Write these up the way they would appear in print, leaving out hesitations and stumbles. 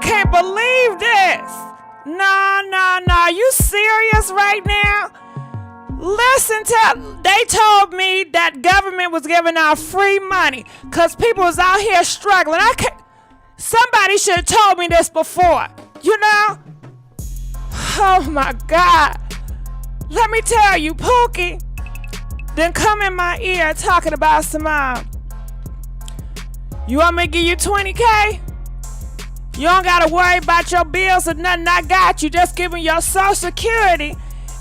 can't believe this. No. You serious right now? Listen to, they told me that government was giving out free money because people was out here struggling. Somebody should have told me this before, you know? Oh my God. Let me tell you, Pookie then come in my ear talking about some, you want me to give you 20K? You don't gotta worry about your bills or nothing. I got you. Just give me your social security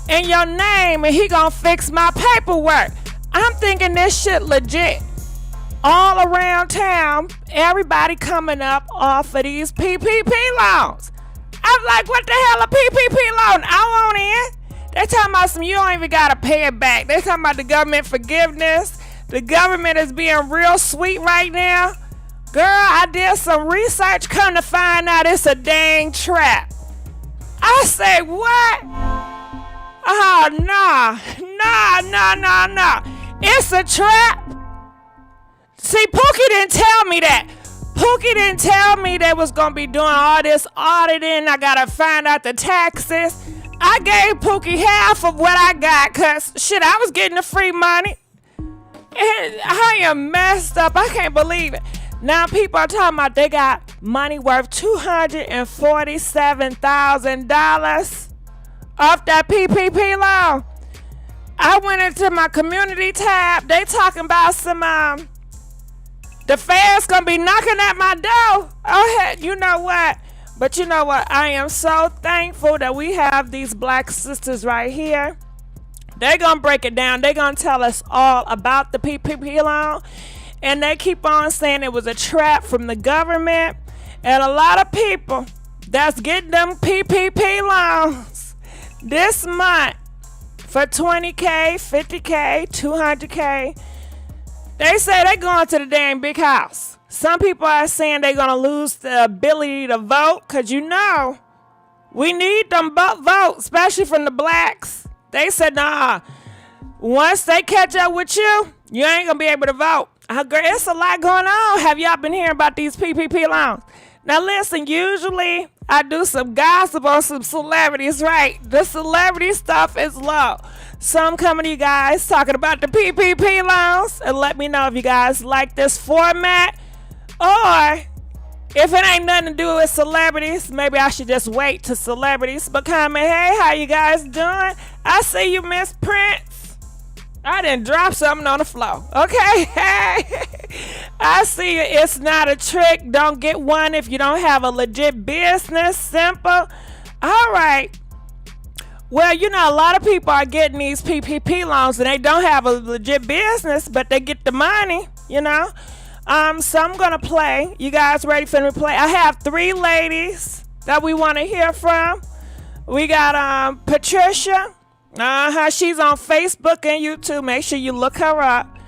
and your name and he gonna fix my paperwork. I'm thinking this shit legit. All around town, everybody coming up off of these PPP loans. I'm like, what the hell a PPP loan? I want in. They talking about some, you don't even gotta pay it back. They talking about the government forgiveness. The government is being real sweet right now. Girl, I did some research, come to find out it's a dang trap. I say, what? Oh, no. It's a trap. See, Pookie didn't tell me that. Pookie didn't tell me they was going to be doing all this auditing. I got to find out the taxes. I gave Pookie half of what I got because, shit, I was getting the free money. And I am messed up. I can't believe it. Now people are talking about they got money worth $247,000 off that PPP loan. I went into my community tab. They talking about some, the feds gonna be knocking at my door. Oh, heck, you know what? But you know what? I am so thankful that we have these black sisters right here. They're gonna break it down. They're gonna tell us all about the PPP loan. And they keep on saying it was a trap from the government. And a lot of people that's getting them PPP loans this month for 20K, 50K, 200K. They say they're going to the damn big house. Some people are saying they're going to lose the ability to vote because, you know, we need them votes, especially from the blacks. They said, nah, once they catch up with you, you ain't going to be able to vote. Girl, it's a lot going on. Have y'all been hearing about these PPP loans? Now listen, usually I do some gossip on some celebrities, right? The celebrity stuff is low. So I'm coming to you guys talking about the PPP loans, and let me know if you guys like this format, or if it ain't nothing to do with celebrities, maybe I should just wait till celebrities become. Hey, how you guys doing? I see you, Miss Prince. I didn't drop something on the floor. Okay, hey, I see you. It's not a trick. Don't get one if you don't have a legit business. Simple. All right. Well, you know, a lot of people are getting these PPP loans and they don't have a legit business, but they get the money, you know. So I'm going to play. You guys ready for me to play? I have 3 ladies that we want to hear from. We got Patricia. She's on Facebook and YouTube. Make sure you look her up.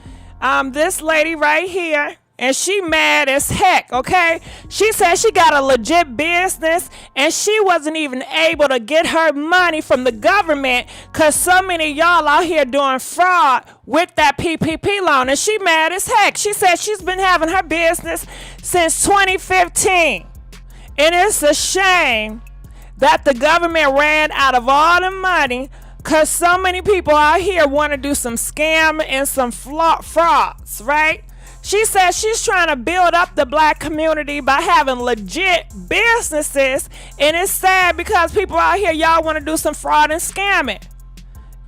This lady right here, and she mad as heck, okay? She said she got a legit business and she wasn't even able to get her money from the government because so many of y'all out here doing fraud with that PPP loan, and she mad as heck. She said she's been having her business since 2015, and it's a shame that the government ran out of all the money because so many people out here want to do some scam and some frauds, right? She says she's trying to build up the black community by having legit businesses, and it's sad because people out here, y'all want to do some fraud and scamming,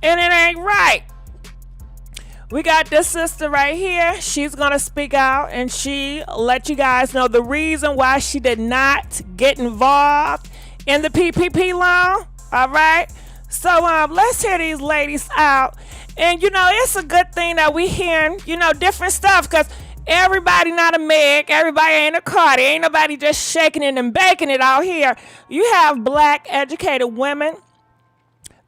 and it ain't right. We got this sister right here. She's going to speak out, and she let you guys know the reason why she did not get involved in the PPP loan, all right? So let's hear these ladies out. And, you know, it's a good thing that we hearing, you know, different stuff, because everybody not a Meg, everybody ain't a Cardi, ain't nobody just shaking it and baking it out here. You have black educated women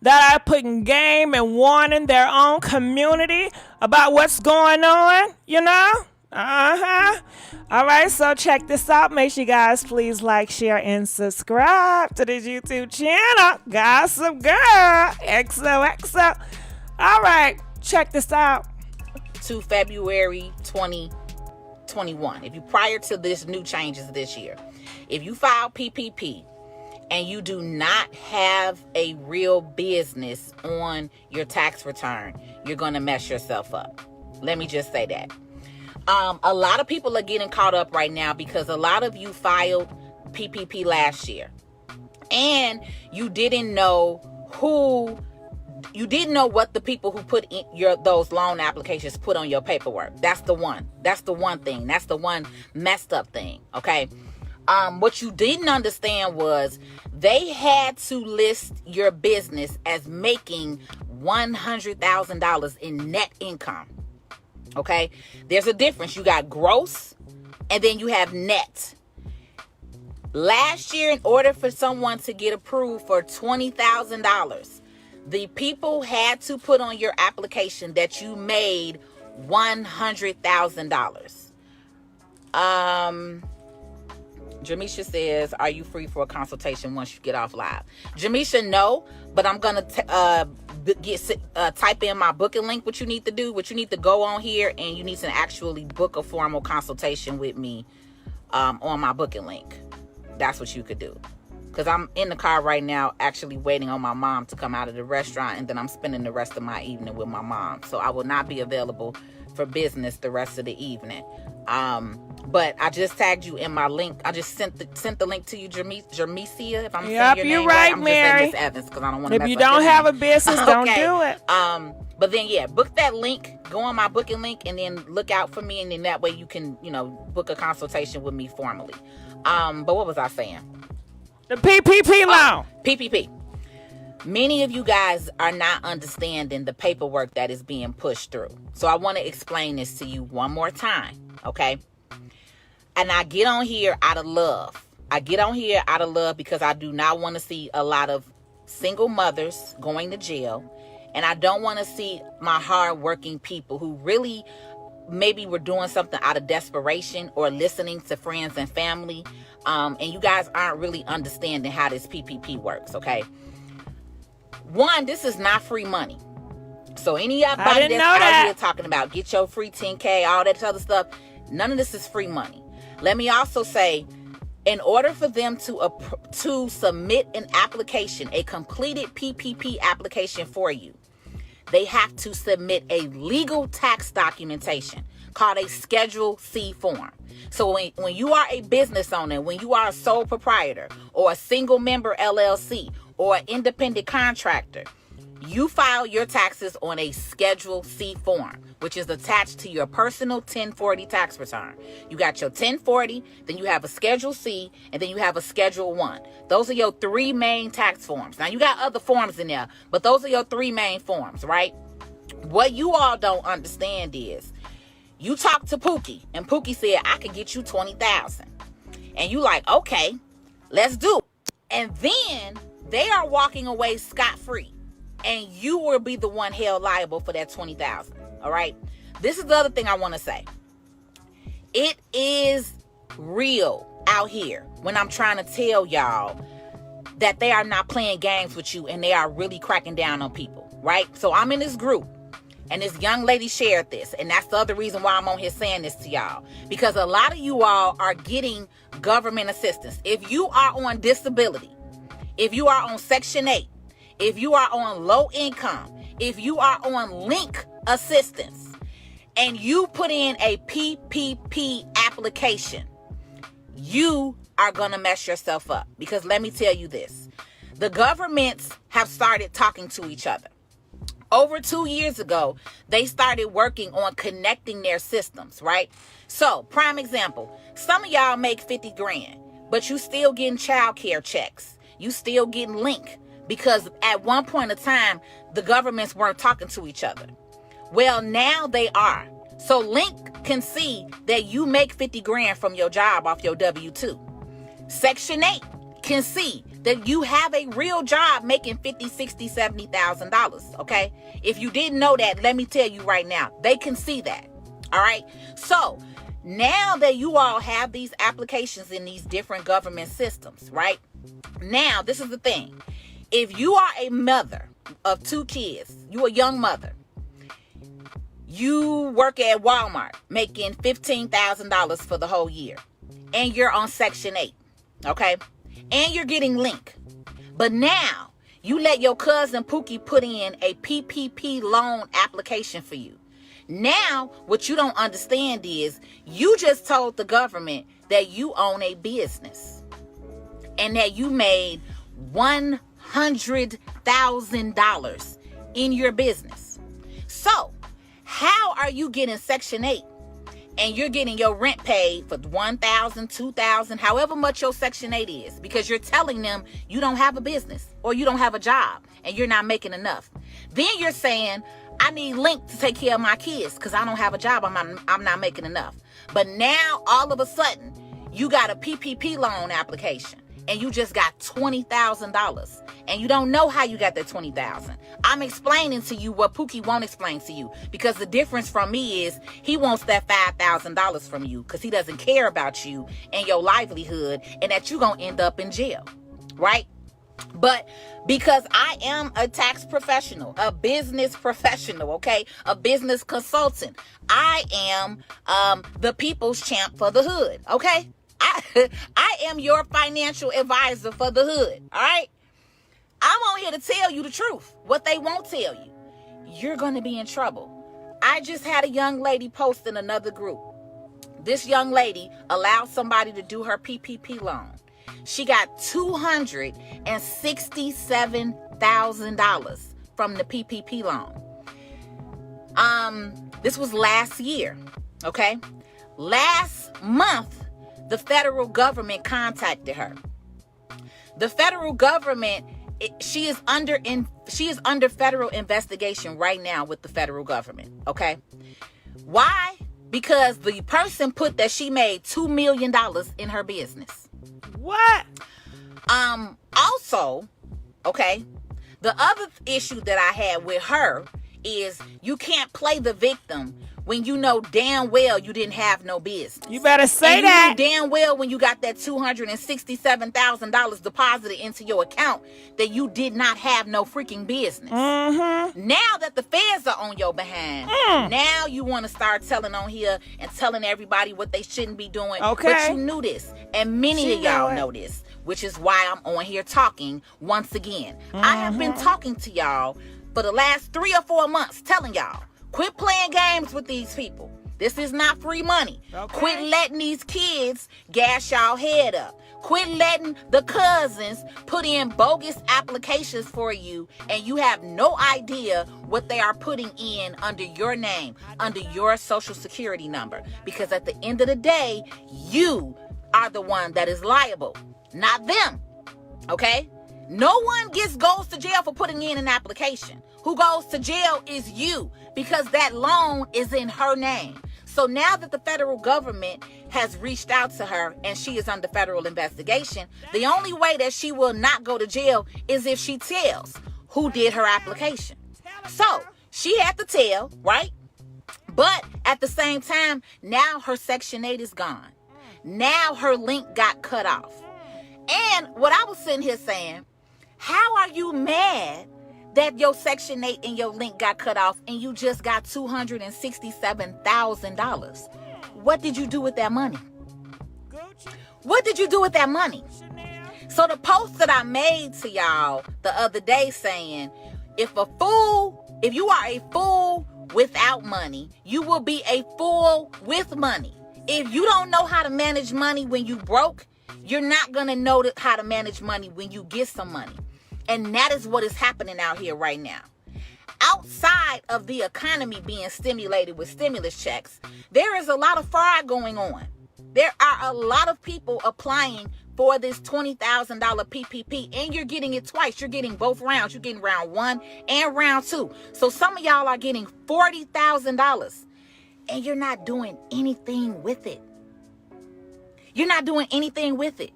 that are putting game and warning their own community about what's going on, you know? All right, so check this out. Make sure you guys please like, share, and subscribe to this YouTube channel, Gossip Girl XOXO. All right, check this out. To February 2020. 21, if you prior to this new changes this year, if you file PPP and you do not have a real business on your tax return, you're going to mess yourself up. Let me just say that. A lot of people are getting caught up right now because a lot of you filed PPP last year and you didn't know what the people who put in those loan applications put on your paperwork. That's the one thing. That's the one messed up thing. Okay. What you didn't understand was they had to list your business as making $100,000 in net income. Okay. There's a difference. You got gross and then you have net. Last year, in order for someone to get approved for $20,000, the people had to put on your application that you made $100,000. Jamisha says, are you free for a consultation once you get off live? Jamisha, no, but I'm going to type in my booking link. What you need to do, what you need to go on here and you need to actually book a formal consultation with me on my booking link. That's what you could do. Because I'm in the car right now actually waiting on my mom to come out of the restaurant, and then I'm spending the rest of my evening with my mom. So I will not be available for business the rest of the evening. But I just tagged you in my link. I just sent the link to you, Jermesia, if I'm saying your name right. I'm Mary. just saying Miss Evans because I don't want to mess If you up your don't have name. a business, don't do it. But then, yeah, book that link. Go on my booking link and then look out for me. And then that way you can, book a consultation with me formally. But what was I saying? The PPP loan. PPP. Many of you guys are not understanding the paperwork that is being pushed through. So I want to explain this to you one more time. Okay. And I get on here out of love. Because I do not want to see a lot of single mothers going to jail. And I don't want to see my hardworking people who really maybe were doing something out of desperation or listening to friends and family. And you guys aren't really understanding how this PPP works, okay? One, this is not free money. So anybody that's out here talking about get your free 10K, all that other stuff, none of this is free money. Let me also say, in order for them to submit an application, a completed PPP application for you, they have to submit a legal tax documentation called a Schedule C form. So when you are a business owner, when you are a sole proprietor or a single member LLC or an independent contractor, you file your taxes on a Schedule C form, which is attached to your personal 1040 tax return. You got your 1040, then you have a Schedule C, and then you have a Schedule 1. Those are your three main tax forms. Now, you got other forms in there, but those are your three main forms, right? What you all don't understand is you talk to Pookie, and Pookie said, I can get you $20,000. And you like, okay, let's do it. And then they are walking away scot-free. And you will be the one held liable for that $20,000. All right. This is the other thing I want to say. It is real out here when I'm trying to tell y'all that they are not playing games with you and they are really cracking down on people. Right. So I'm in this group and this young lady shared this. And that's the other reason why I'm on here saying this to y'all, because a lot of you all are getting government assistance. If you are on disability, if you are on Section 8, if you are on low income, if you are on link assistance, and you put in a PPP application, you are going to mess yourself up. Because let me tell you this, the governments have started talking to each other. Over 2 years ago, they started working on connecting their systems, right? So, prime example, some of y'all make 50 grand, but you still getting child care checks. You still getting link. Because at one point in time, the governments weren't talking to each other. Well, now they are. So Link can see that you make 50 grand from your job off your W-2. Section 8 can see that you have a real job making $50,000, $60,000, $70,000. Okay. If you didn't know that, let me tell you right now, they can see that. All right. So now that you all have these applications in these different government systems, right? Now, this is the thing. If you are a mother of 2 kids, you a young mother, You work at Walmart making $15,000 for the whole year. And you're on Section 8. Okay? And you're getting Link. But now, you let your cousin Pookie put in a PPP loan application for you. Now, what you don't understand is you just told the government that you own a business and that you made $100,000 in your business. So, how are you getting Section 8 and you're getting your rent paid for $1,000, $2,000, however much your Section 8 is, because you're telling them you don't have a business or you don't have a job and you're not making enough. Then you're saying, I need Link to take care of my kids because I don't have a job. I'm not making enough. But now, all of a sudden, you got a PPP loan application and you just got $20,000 and you don't know how you got that $20,000. I'm explaining to you what Pookie won't explain to you, because the difference from me is he wants that $5,000 from you because he doesn't care about you and your livelihood and that you're going to end up in jail, right? But because I am a tax professional, a business professional, okay, a business consultant, I am the people's champ for the hood, okay? I am your financial advisor for the hood, all right? I'm on here to tell you the truth, what they won't tell you. You're going to be in trouble. I just had a young lady post in another group. This young lady allowed somebody to do her PPP loan. She got $267,000 from the PPP loan. This was last year, okay? Last month, the federal government contacted her. The federal government, she is under federal investigation right now with the federal government, okay? Why? Because the person put that she made $2 million in her business. What? Also, okay, the other issue that I had with her is you can't play the victim when you know damn well you didn't have no business. You better say and that. You know damn well when you got that $267,000 deposited into your account that you did not have no freaking business. Mm-hmm. Now that the feds are on your behind, now you want to start telling on here and telling everybody what they shouldn't be doing. Okay. But you knew this, and many of y'all know this, which is why I'm on here talking once again. I have been talking to y'all for the last 3 or 4 months, telling y'all, quit playing games with these people. This is not free money. Okay. Quit letting these kids gas y'all head up. Quit letting the cousins put in bogus applications for you and you have no idea what they are putting in under your name, under your social security number. Because at the end of the day, you are the one that is liable, not them. Okay? No one goes to jail for putting in an application. Who goes to jail is you, because that loan is in her name. So now that the federal government has reached out to her and she is under federal investigation, the only way that she will not go to jail is if she tells who did her application. So she had to tell, right? But at the same time, now her Section 8 is gone. Now her link got cut off. And what I was sitting here saying, how are you mad that your Section 8 and your link got cut off and you just got $267,000? What did you do with that money? What did you do with that money? So the post that I made to y'all the other day saying, if you are a fool without money, you will be a fool with money. If you don't know how to manage money when you broke, you're not going to know how to manage money when you get some money. And that is what is happening out here right now. Outside of the economy being stimulated with stimulus checks, there is a lot of fraud going on. There are a lot of people applying for this $20,000 PPP, and you're getting it twice. You're getting both rounds. You're getting round 1 and round 2. So some of y'all are getting $40,000, and you're not doing anything with it. You're not doing anything with it.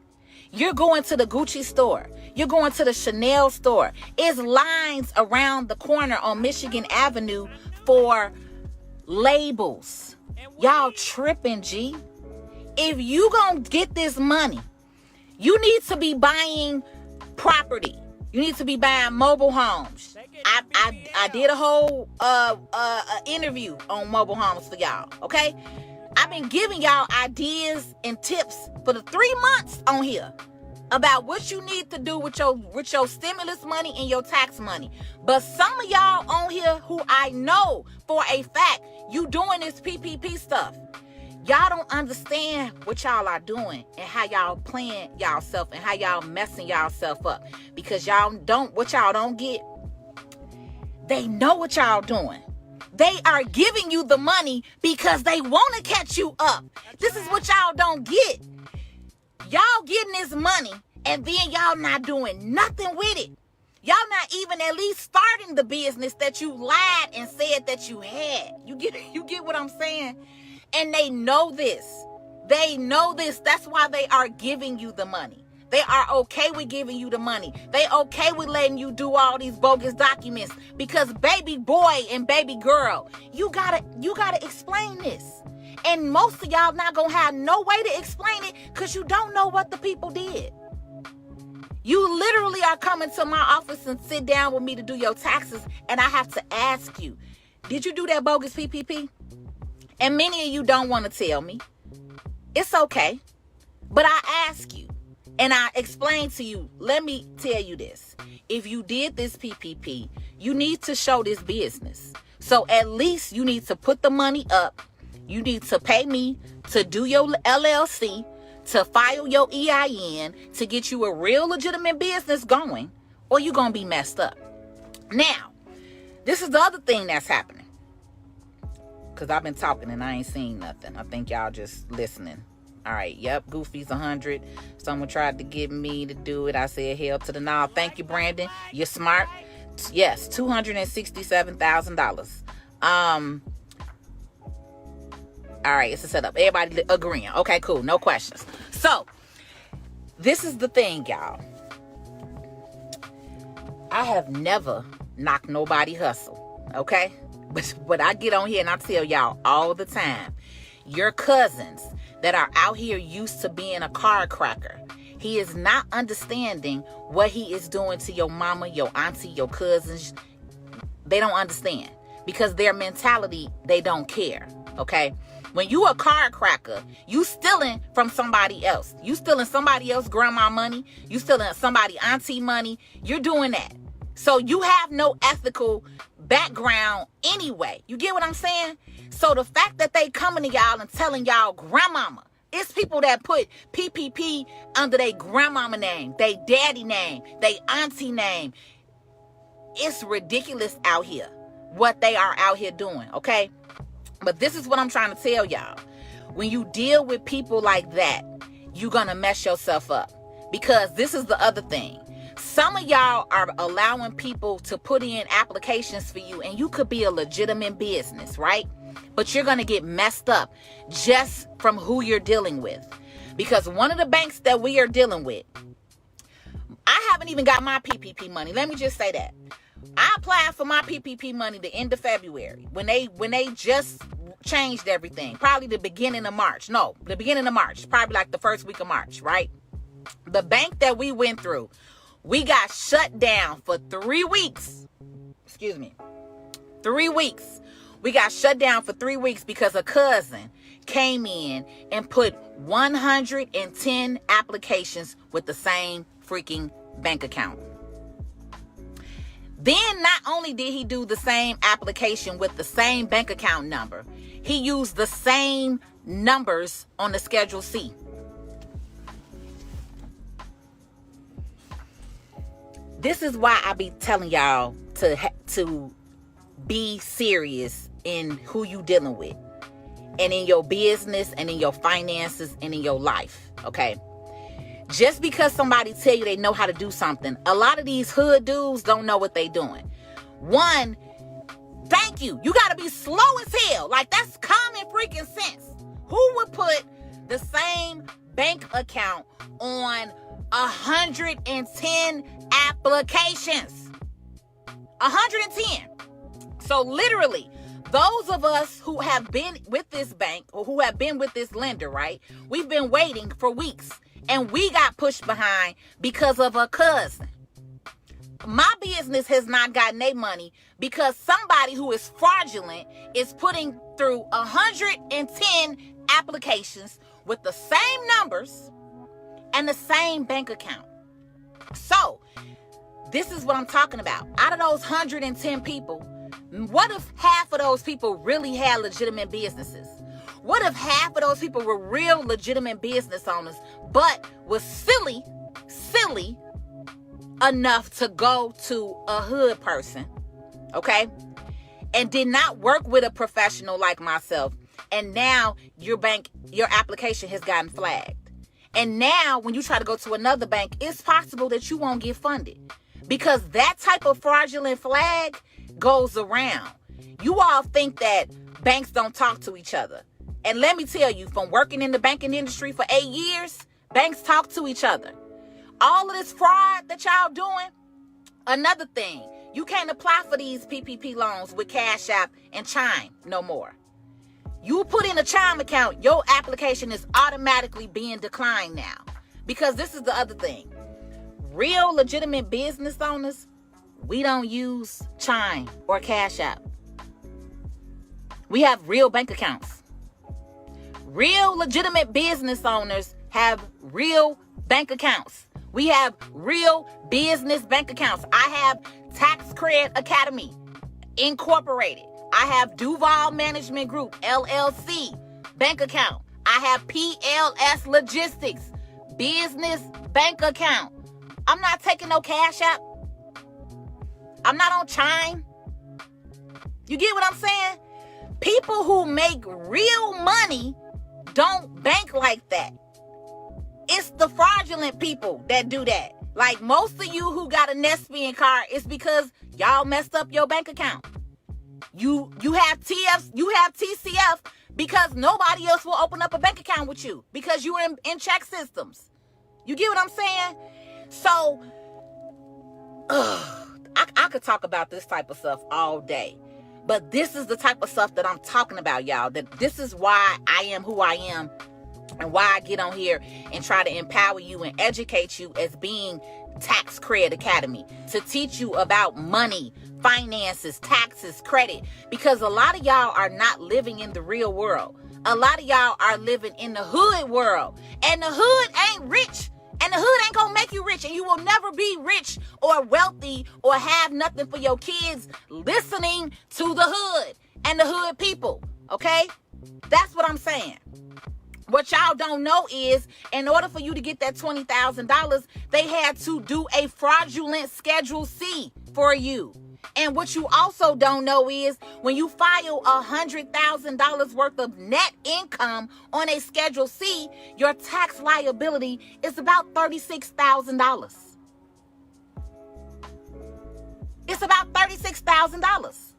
You're going to the Gucci store. You're going to the Chanel store. It's lines around the corner on Michigan Avenue for labels. Y'all tripping, G. If you gonna get this money, you need to be buying property. You need to be buying mobile homes. I did a whole interview on mobile homes for y'all, okay? I've been giving y'all ideas and tips for the 3 months on here about what you need to do with your stimulus money and your tax money. But some of y'all on here who I know for a fact you doing this PPP stuff, y'all don't understand what y'all are doing and how y'all playing y'allself and how y'all messing y'allself up. Because what y'all don't get, they know what y'all doing. They are giving you the money because they want to catch you up. This is what y'all don't get. Y'all getting this money and then y'all not doing nothing with it. Y'all not even at least starting the business that you lied and said that you had. You get what I'm saying? And they know this. They know this. That's why they are giving you the money. They are okay with giving you the money. They okay with letting you do all these bogus documents because baby boy and baby girl, you gotta explain this. And most of y'all not gonna have no way to explain it because you don't know what the people did. You literally are coming to my office and sit down with me to do your taxes, and I have to ask you, did you do that bogus PPP? And many of you don't want to tell me. It's okay. But I ask you, and I explain to you, let me tell you this. If you did this PPP, you need to show this business. So at least you need to put the money up. You need to pay me to do your LLC, to file your EIN, to get you a real legitimate business going, or you're going to be messed up. Now, this is the other thing that's happening. Because I've been talking and I ain't seen nothing. I think y'all just listening. All right, yep, Goofy's 100. Someone tried to get me to do it. I said, hell to the no. Thank you, Brandon. You're smart. Yes, $267,000. All right, it's a setup. Everybody agreeing. Okay, cool. No questions. So, this is the thing, y'all. I have never knocked nobody hustle, okay? But I get on here and I tell y'all all the time, your cousins that are out here used to being a card cracker, he is not understanding what he is doing to your mama, your auntie, your cousins. They don't understand because their mentality, they don't care, okay? When you a card cracker, you stealing from somebody else. You stealing somebody else's grandma money. You stealing somebody auntie money. You're doing that. So you have no ethical background anyway. You get what I'm saying? So the fact that they coming to y'all and telling y'all grandmama, it's people that put PPP under their grandmama name, they daddy name, they auntie name. It's ridiculous out here what they are out here doing, okay? But this is what I'm trying to tell y'all. When you deal with people like that, you're going to mess yourself up. Because this is the other thing. Some of y'all are allowing people to put in applications for you, and you could be a legitimate business, right? But you're going to get messed up just from who you're dealing with. Because one of the banks that we are dealing with, I haven't even got my PPP money. Let me just say that. I applied for my PPP money the end of February when they just changed everything. Probably the beginning of March. No, the beginning of March. Probably like the first week of March, right? The bank that we went through, we got shut down for 3 weeks. Excuse me. 3 weeks. We got shut down for 3 weeks because a cousin came in and put 110 applications with the same freaking bank account. Then not only did he do the same application with the same bank account number, he used the same numbers on the Schedule C. This is why I be telling y'all to be serious in who you dealing with, and in your business, and in your finances, and in your life, okay? Just because somebody tell you they know how to do something, a lot of these hood dudes don't know what they doing. One, thank you. You got to be slow as hell. Like, that's common freaking sense. Who would put the same bank account on 110 applications? 110. So literally, those of us who have been with this bank or who have been with this lender, right? We've been waiting for weeks. And we got pushed behind because of a cousin. my business has not gotten their money because somebody who is fraudulent is putting through 110 applications with the same numbers and the same bank account. So, this is what I'm talking about. Out of those 110 people, what if half of those people really had legitimate businesses? What if half of those people were real legitimate business owners, but was silly enough to go to a hood person, okay, and did not work with a professional like myself, and now your application has gotten flagged. And now when you try to go to another bank, it's possible that you won't get funded because that type of fraudulent flag goes around. You all think that banks don't talk to each other. And let me tell you, from working in the banking industry for 8 years, banks talk to each other. All of this fraud that y'all doing, another thing, you can't apply for these PPP loans with Cash App and Chime no more. You put in a Chime account, your application is automatically being declined now. Because this is the other thing. Real legitimate business owners, we don't use Chime or Cash App. We have real bank accounts. Real legitimate business owners have real bank accounts. We have real business bank accounts. I have Tax Credit Academy, Incorporated. I have Duval Management Group, LLC, bank account. I have PLS Logistics, business bank account. I'm not taking no Cash App. I'm not on Chime. You get what I'm saying? People who make real money don't bank like that. It's the fraudulent people that do that. Like most of you who got a Nespian card, it's because y'all messed up your bank account. You have TCF because nobody else will open up a bank account with you because you're in check systems. You get what I'm saying? So, I could talk about this type of stuff all day. But this is the type of stuff that I'm talking about, y'all. That this is why I am who I am and why I get on here and try to empower you and educate you as being Tax Credit Academy, to teach you about money, finances, taxes, credit, because a lot of y'all are not living in the real world. A lot of y'all are living in the hood world, and the hood ain't rich. And the hood ain't gonna make you rich, and you will never be rich or wealthy or have nothing for your kids listening to the hood and the hood people, okay? That's what I'm saying. What y'all don't know is, in order for you to get that $20,000, they had to do a fraudulent Schedule C for you. And what you also don't know is, when you file $100,000 worth of net income on a Schedule C, your tax liability is about $36,000. It's about $36,000.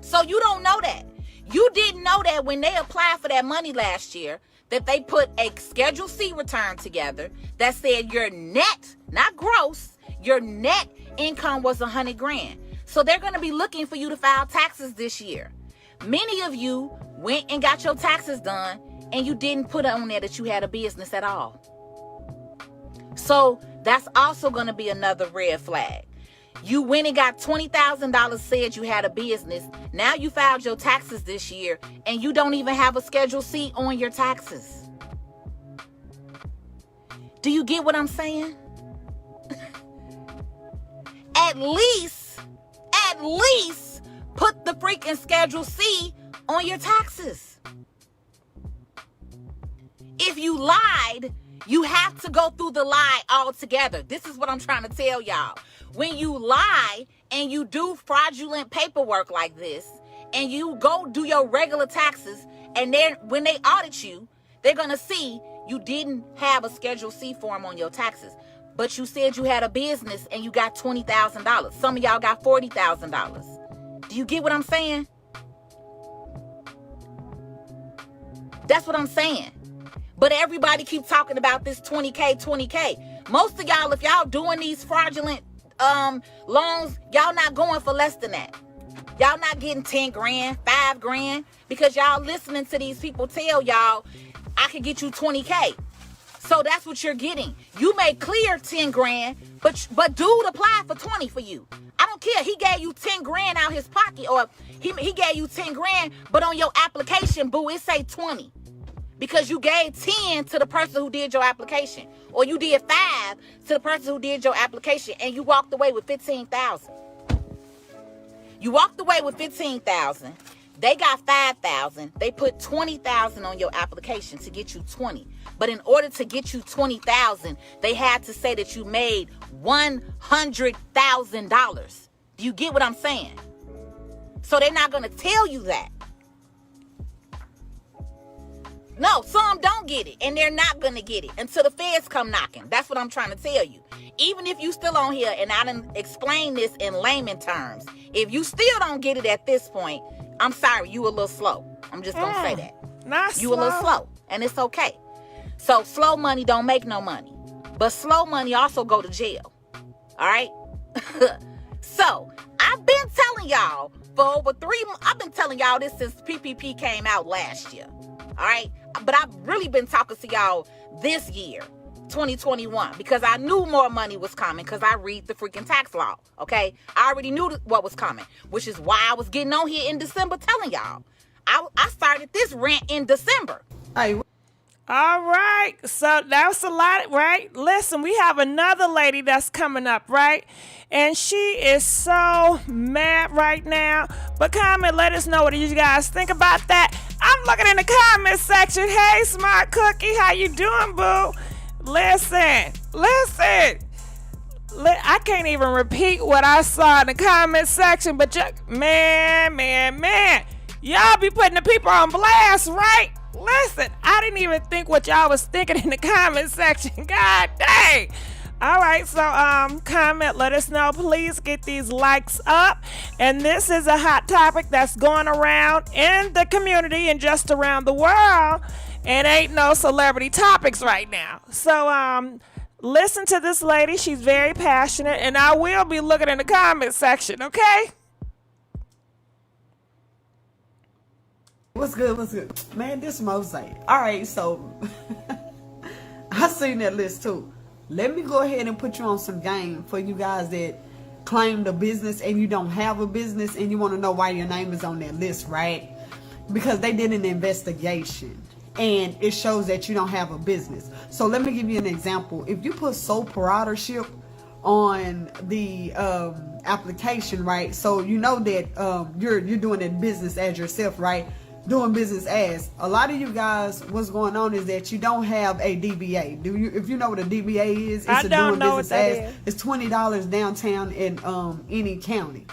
So you don't know that. You didn't know that when they applied for that money last year, that they put a Schedule C return together that said your net, not gross, your net income was $100,000. So they're going to be looking for you to file taxes this year. Many of you went and got your taxes done, and you didn't put on there that you had a business at all. So that's also going to be another red flag. You went and got $20,000, said you had a business. Now you filed your taxes this year, and you don't even have a Schedule C on your taxes. Do you get what I'm saying? At least put the freaking Schedule C on your taxes. If you lied, you have to go through the lie altogether. This is what I'm trying to tell y'all. When you lie and you do fraudulent paperwork like this, and you go do your regular taxes, and then when they audit you, they're going to see you didn't have a Schedule C form on your taxes. But you said you had a business and you got $20,000. Some of y'all got $40,000. Do you get what I'm saying? That's what I'm saying. But everybody keep talking about this 20K. Most of y'all, if y'all doing these fraudulent loans, y'all not going for less than that. Y'all not getting 10 grand, 5 grand, because y'all listening to these people tell y'all, I could get you 20K. So that's what you're getting. You may clear 10 grand, but dude applied for 20 for you. I don't care. He gave you 10 grand out his pocket, or he gave you 10 grand, but on your application, boo, it say 20. Because you gave 10 to the person who did your application. Or you did 5 to the person who did your application, and you walked away with 15,000. You walked away with 15,000. They got 5,000. They put 20,000 on your application to get you 20. But in order to get you 20,000, they had to say that you made $100,000. Do you get what I'm saying? So they're not going to tell you that. No, some don't get it, and they're not going to get it until the feds come knocking. That's what I'm trying to tell you. Even if you still on here, and I done explain this in layman terms, if you still don't get it at this point, I'm sorry, you a little slow. I'm just going to say that. Not you slow. a little slow, and it's okay. So slow money don't make no money. But slow money also go to jail. All right? So, I've been telling y'all for over 3 months. I've been telling y'all this since PPP came out last year. All right? But I've really been talking to y'all this year, 2021, because I knew more money was coming because I read the freaking tax law, okay? I already knew what was coming, which is why I was getting on here in December telling y'all. I started this rant in December. Hey. All right, so that's a lot, right? Listen, we have another lady that's coming up, right? And she is so mad right now. But comment, let us know what you guys think about that. I'm looking in the comment section. Hey, Smart Cookie, how you doing, boo? Listen. I can't even repeat what I saw in the comment section, but man. Y'all be putting the people on blast, right? Listen, I didn't even think what y'all was thinking in the comment section. God dang. All right, so comment, let us know. Please get these likes up. And this is a hot topic that's going around in the community and just around the world. And ain't no celebrity topics right now. So listen to this lady. She's very passionate, and I will be looking in the comment section, okay? What's good? Man, this Mosaic. Alright, so I seen that list too. Let me go ahead and put you on some game for you guys that claim the business and you don't have a business and you want to know why your name is on that list, right? Because they did an investigation and it shows that you don't have a business. So let me give you an example. If you put sole proprietorship on the application, right? So you know that you're doing that business as yourself, right? Doing business as. A lot of you guys, what's going on is that you don't have a DBA. Do you? If you know what a DBA is, it's doing business as. It's $20 downtown in any county,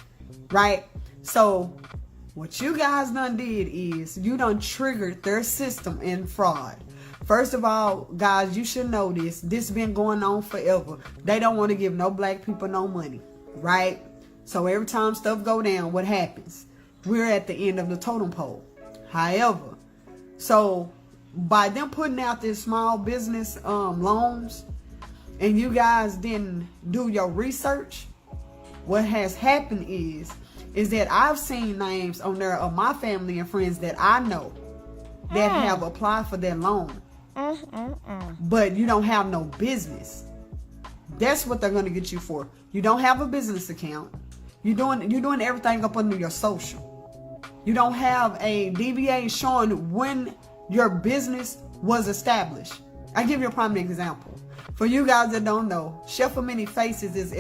right? So what you guys done did is you done triggered their system in fraud. First of all, guys, you should know this. This been going on forever. They don't want to give no black people no money, right? So every time stuff go down, what happens? We're at the end of the totem pole. However, so by them putting out this small business loans and you guys didn't do your research, what has happened is that I've seen names on there of my family and friends that I know that have applied for that loan. But you don't have no business. That's what they're going to get you for. You don't have a business account. You're doing everything up under your social. You don't have a DBA showing when your business was established. I give you a prime example. For you guys that don't know, Chef of Many Faces is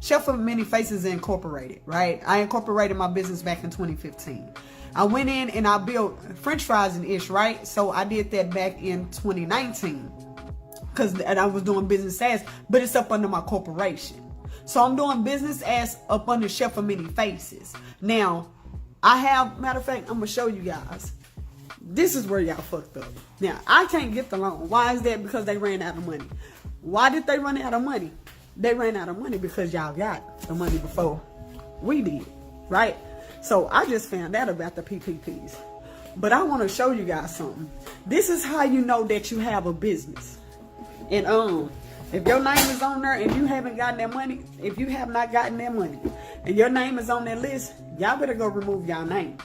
Chef of Many Faces Incorporated, right? I incorporated my business back in 2015. I went in and I built French fries and ish, right? So I did that back in 2019 and I was doing business as, but it's up under my corporation. So I'm doing business as up under Chef of Many Faces. Now, matter of fact, I'm going to show you guys. This is where y'all fucked up. Now, I can't get the loan. Why is that? Because they ran out of money. Why did they run out of money? They ran out of money because y'all got the money before we did, right? So I just found out about the PPPs. But I want to show you guys something. This is how you know that you have a business. And if your name is on there and you haven't gotten that money, if you have not gotten that money and your name is on that list, y'all better go remove y'all name.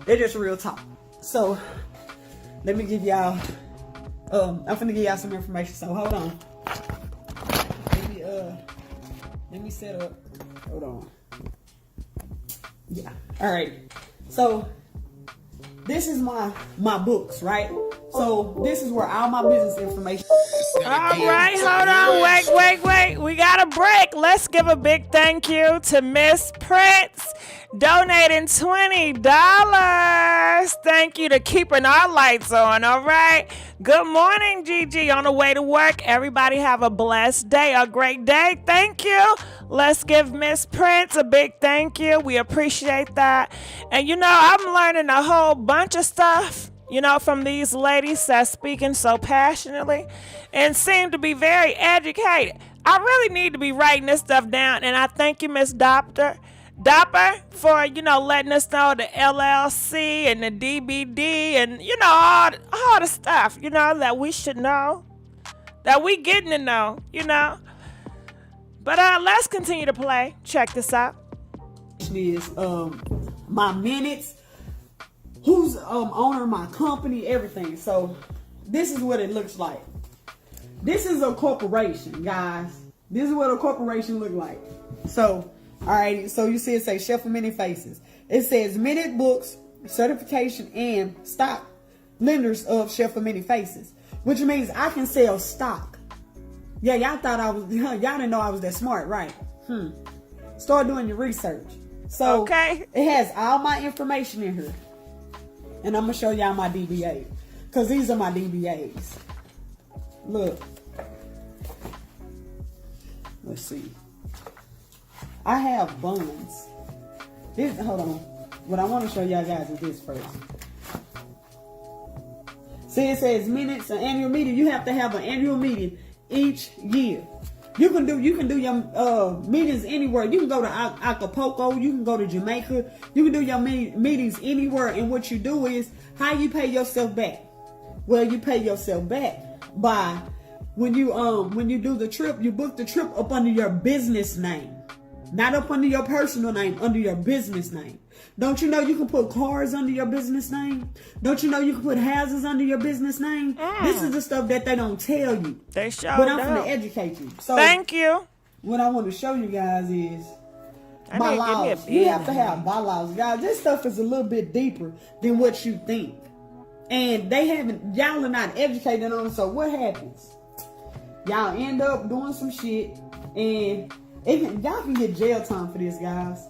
They're just real talk. So let me give y'all I'm finna give y'all some information. So hold on. Let me set up. Hold on. Yeah. All right. So this is my books, right? So this is where all my business information. All right, hold on. Wait. We got a break. Let's give a big thank you to Miss Prince donating $20. Thank you to keeping our lights on, all right? Good morning, Gigi. On the way to work. Everybody have a blessed day, a great day. Thank you. Let's give Miss Prince a big thank you. We appreciate that. And you know, I'm learning a whole bunch of stuff, you know, from these ladies that's speaking so passionately and seem to be very educated. I really need to be writing this stuff down, and I thank you, Miss Dopper, for, you know, letting us know the LLC and the DBD and, you know, all the stuff, you know, that we should know, that we getting to know, you know. But let's continue to play. Check this out. Is my minutes, who's owner of my company, everything. So this is what it looks like. This is a corporation, guys. This is what a corporation look like. So, all right. So you see it say Chef of Many Faces. It says minute books, certification, and stock lenders of Chef of Many Faces, which means I can sell stock. Yeah, y'all thought I was, y'all didn't know I was that smart, right? Start doing your research. So okay. It has all my information in here. And I'm going to show y'all my DBA. Because these are my DBAs. Look. Let's see. I have bonds. Hold on. What I want to show y'all guys is this first. See, it says minutes, an annual meeting. You have to have an annual meeting each year. You can do your meetings anywhere. You can go to Acapulco. You can go to Jamaica. You can do your meetings anywhere. And what you do is, how you pay yourself back? Well, you pay yourself back by when you do the trip, you book the trip up under your business name, not up under your personal name, under your business name. Don't you know you can put cars under your business name? Don't you know you can put houses under your business name? This is the stuff that they don't tell you. They show But I'm going to educate you. So thank you. What I want to show you guys is bylaws. You have to have bylaws. Guys, this stuff is a little bit deeper than what you think. And y'all are not educated on it. So what happens? Y'all end up doing some shit. And y'all can get jail time for this, guys.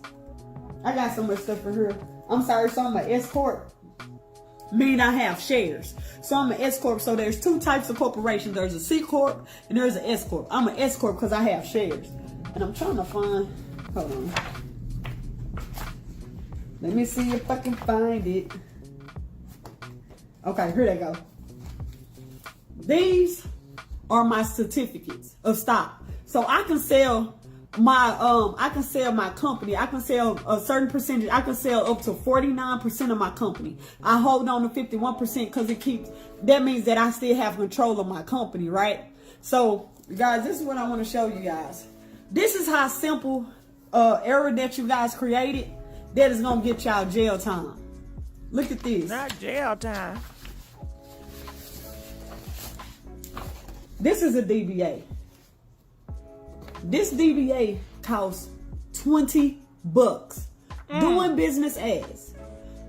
I got so much stuff for here. I'm sorry, so I'm an S Corp. Meaning I have shares. So I'm an S Corp. So there's two types of corporations. There's a C Corp and there's an S Corp. I'm an S Corp because I have shares. And I'm trying to find, hold on. Let me see if I can find it. Okay, here they go. These are my certificates of stock. So I can sell my company. I can sell a certain percentage. I can sell up to 49% of my company. I hold on to 51% because that means that I still have control of my company, right? So guys, this is what I want to show you guys. This is how simple error that you guys created that is going to get y'all jail time. Look at this. Not jail time. This is a DBA. This DBA costs $20. Doing business as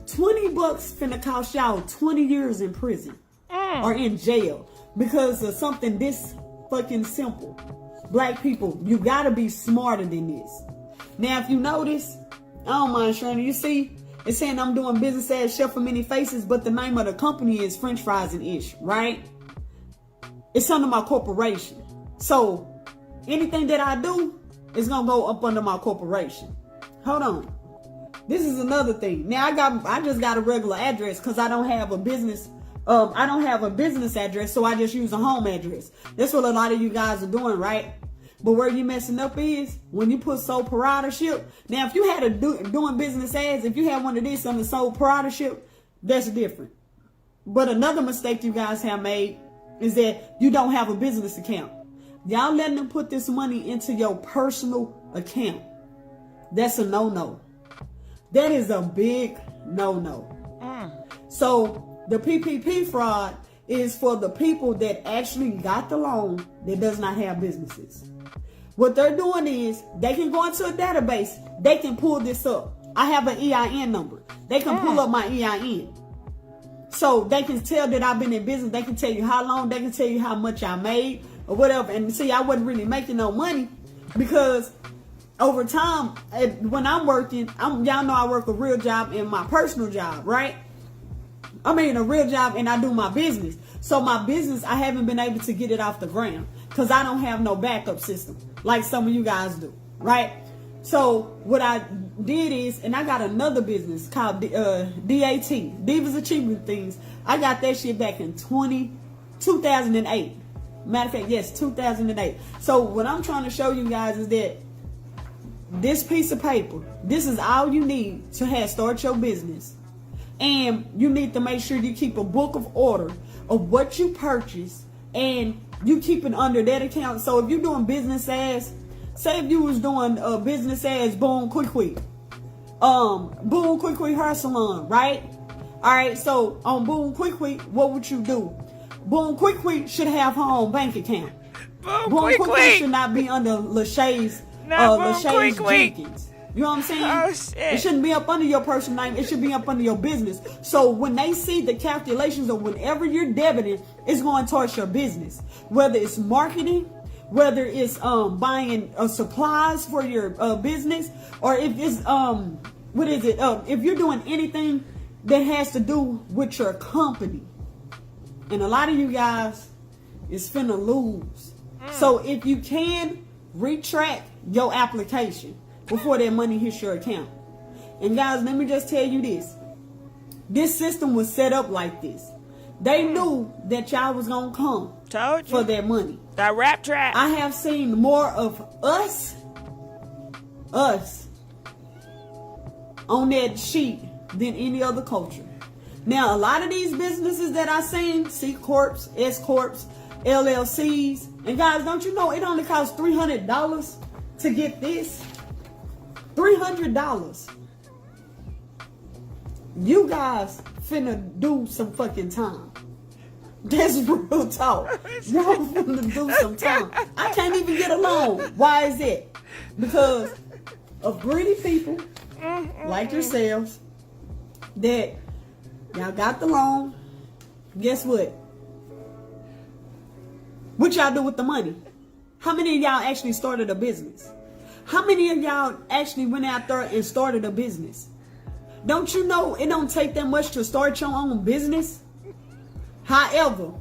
$20 finna cost y'all 20 years in prison or in jail because of something this fucking simple. Black people, you gotta be smarter than this. Now, if you notice, I don't mind showing you. See, it's saying I'm doing business as Chef of Many Faces, but the name of the company is French Fries and Ish, right? It's under my corporation. So anything that I do is gonna go up under my corporation. Hold on. This is another thing. Now I just got a regular address because I don't have a business. I don't have a business address, so I just use a home address. That's what a lot of you guys are doing, right? But where you messing up is when you put sole proprietorship. Now, if you had a doing business as, if you had one of these on the sole proprietorship, that's different. But another mistake you guys have made is that you don't have a business account. Y'all letting them put this money into your personal account. That's a no-no. That is a big no-no. So the PPP fraud is for the people that actually got the loan that does not have businesses. What they're doing is they can go into a database. They can pull this up. I have an EIN number. They can pull up my EIN. So they can tell that I've been in business. They can tell you how long. They can tell you how much I made or whatever. And see, I wasn't really making no money because over time, when I'm working, y'all know I work a real job and my personal job, right? I mean, a real job and I do my business. So my business, I haven't been able to get it off the ground because I don't have no backup system like some of you guys do, right? So what I did is, and I got another business called DAT, Divas Achievement Things. I got that shit back in 2008. Matter of fact, yes, 2008. So what I'm trying to show you guys is that this piece of paper, this is all you need to start your business. And you need to make sure you keep a book of order of what you purchase and you keep it under that account. So if you're doing business as, say if you was doing a business as Boom Quick Quick Hair Salon, right? All right, so on Boom Quick Quick, what would you do? Boom Quick Quick should have her own bank account. Boom Quick Quick should not be under Lachey's Jenkins. You know what I'm saying? Oh, shit. It shouldn't be up under your personal name. It should be up under your business. So when they see the calculations of whenever you're debiting, it's going towards your business. Whether it's marketing, whether it's buying supplies for your business, or if it's if you're doing anything that has to do with your company. And a lot of you guys is finna lose. So if you can retract your application before that money hits your account. And guys, let me just tell you this. This system was set up like this. They knew that y'all was gonna come for their money. That rap trap. I have seen more of us on that sheet than any other culture. Now, a lot of these businesses that I seen, C Corps, S Corps, LLCs, and guys, don't you know it only costs $300 to get this? $300. You guys finna do some fucking time. That's real talk. Y'all finna do some time. I can't even get a loan. Why is it? Because of greedy people like yourselves that y'all got the loan. Guess what? What y'all do with the money? How many of y'all actually started a business? How many of y'all actually went out there and started a business? Don't you know it don't take that much to start your own business? However,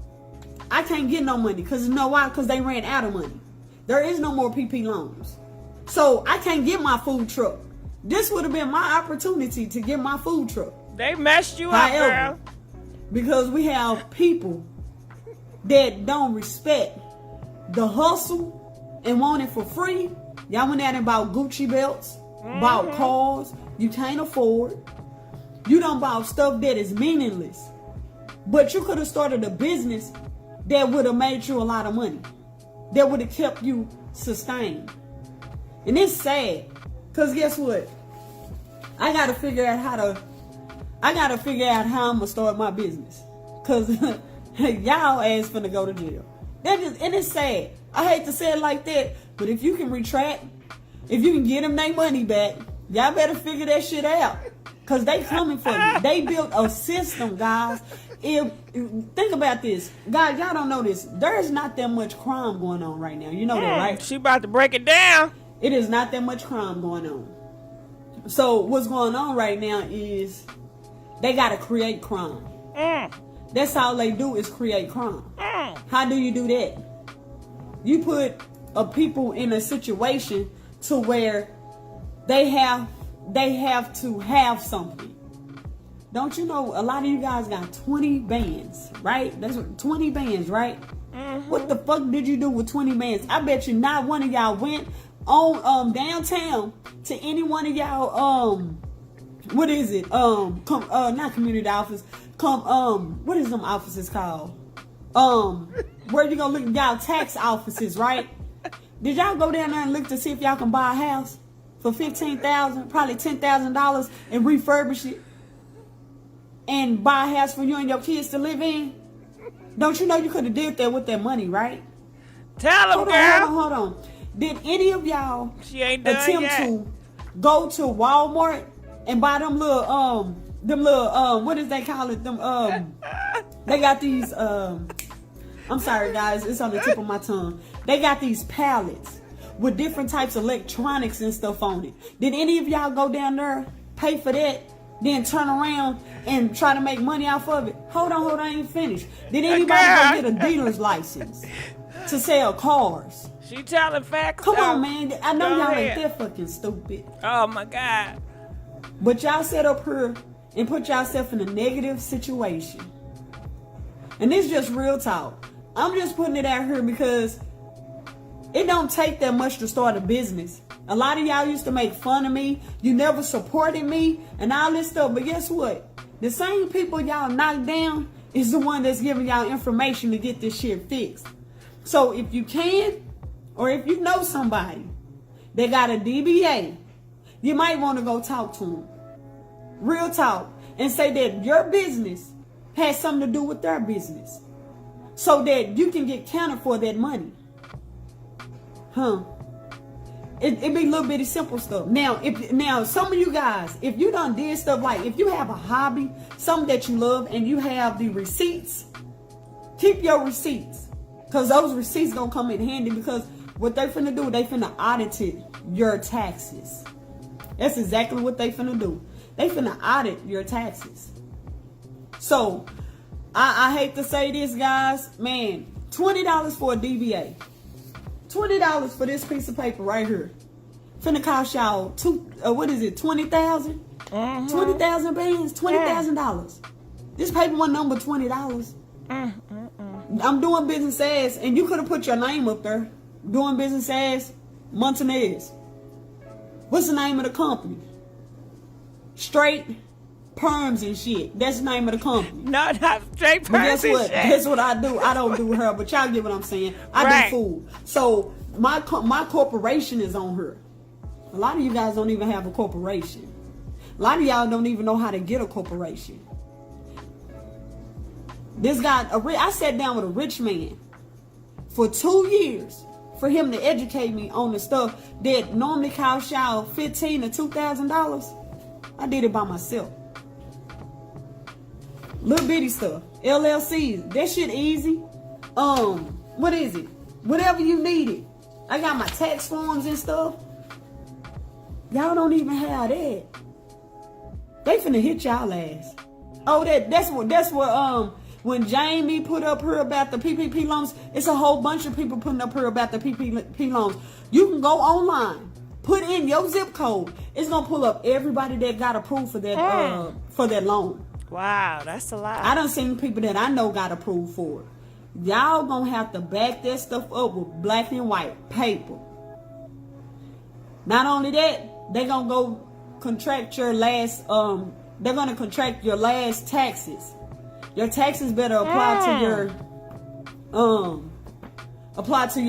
I can't get no money because you know why? Because they ran out of money. There is no more PP loans. So I can't get my food truck. This would have been my opportunity to get my food truck. They messed you up, girl. Because we have people that don't respect the hustle and want it for free. Y'all went out and bought Gucci belts, bought cars you can't afford. You done bought stuff that is meaningless. But you could have started a business that would have made you a lot of money. That would have kept you sustained. And it's sad. Because guess what? I got to figure out how I'm going to start my business. Because y'all ass finna go to jail. And it's sad. I hate to say it like that. But if you can retract, if you can get them their money back, y'all better figure that shit out. Because they coming for you. They built a system, guys. Think about this. Guys, y'all don't know this. There's not that much crime going on right now. You know that, right? She about to break it down. It is not that much crime going on. So what's going on right now is they got to create crime. That's all they do is create crime. How do you do that? You put people in a situation to where they have to have something. Don't you know a lot of you guys got 20 bands, right? That's 20 bands, right? What the fuck did you do with 20 bands? I bet you not one of y'all went on downtown to any one of y'all what is it? Not community office. What is them offices called? Where you gonna look at y'all tax offices, right? Did y'all go down there and look to see if y'all can buy a house for $15,000, probably $10,000 and refurbish it and buy a house for you and your kids to live in? Don't you know you could have did that with that money, right? Tell him, girl. Hold on. Did any of y'all She ain't done attempt yet. to go to Walmart and buy them little what is they call it? They got these I'm sorry guys, it's on the tip of my tongue. They got these pallets with different types of electronics and stuff on it. Did any of y'all go down there, pay for that, then turn around and try to make money off of it? Hold on, I ain't finished. Did anybody go get a dealer's license to sell cars? She telling facts. Come though. on, man. I know Go y'all ahead. ain't that fucking stupid. Oh my God. But y'all set up here and put yourself in a negative situation. And this is just real talk. I'm just putting it out here because it don't take that much to start a business. A lot of y'all used to make fun of me. You never supported me and all this stuff. But guess what? The same people y'all knocked down is the one that's giving y'all information to get this shit fixed. So if you can, or if you know somebody that got a DBA, you might want to go talk to them. Real talk. And say that your business has something to do with their business. So that you can get counted for that money. It be little bitty simple stuff. Now some of you guys, if you done did stuff like, if you have a hobby, something that you love, and you have the receipts, keep your receipts. Because those receipts gonna come in handy, because what they finna do, they finna audit your taxes. That's exactly what they finna do. They finna audit your taxes. So, I hate to say this, guys. Man, $20 for a DBA. $20 for this piece of paper right here. Finna cost y'all $20,000? 20,000 bands? $20,000. This paper one number $20. I'm doing business as, and you could have put your name up there. Doing business as Montanez. What's the name of the company? Straight Perms and shit. That's the name of the company. No, not straight But guess person what? shit. Guess what I do? I don't do her, but y'all get what I'm saying. I Right. do food. So my corporation is on her. A lot of you guys don't even have a corporation. A lot of y'all don't even know how to get a corporation. This guy, I sat down with a rich man for 2 years for him to educate me on the stuff that normally costs y'all $1,500 to $2,000. I did it by myself. Little bitty stuff. LLCs. That shit easy. What is it? Whatever you need it. I got my tax forms and stuff. Y'all don't even have that. They finna hit y'all ass. Oh, that's what when Jamie put up here about the PPP loans, it's a whole bunch of people putting up here about the PPP loans. You can go online, put in your zip code. It's gonna pull up everybody that got approved for that loan. Wow, that's a lot. I done seen people that I know got approved for it. Y'all gonna have to back that stuff up with black and white paper. Not only that, they gonna go contract your last they're gonna contract your last taxes. Your taxes better apply to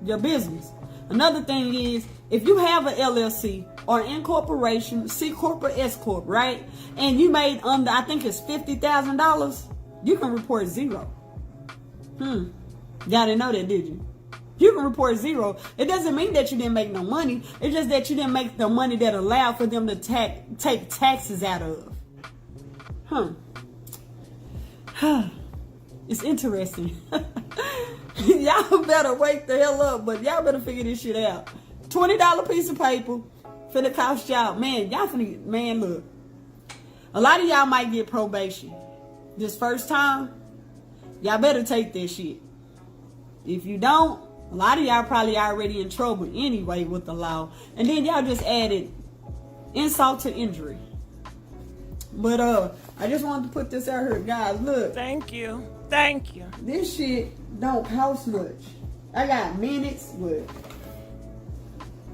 your business. Another thing is, if you have an LLC or incorporation, C Corp or S Corp, right? And you made under, I think it's $50,000, you can report zero. Y'all didn't know that, did you? You can report zero. It doesn't mean that you didn't make no money. It's just that you didn't make the money that allowed for them to take taxes out of. It's interesting. Y'all better wake the hell up, but y'all better figure this shit out. $20 piece of paper finna cost y'all. Man, look. A lot of y'all might get probation. This first time, y'all better take that shit. If you don't, a lot of y'all probably already in trouble anyway with the law. And then y'all just added insult to injury. But I just wanted to put this out here, guys. Look. Thank you. This shit don't cost much. I got minutes with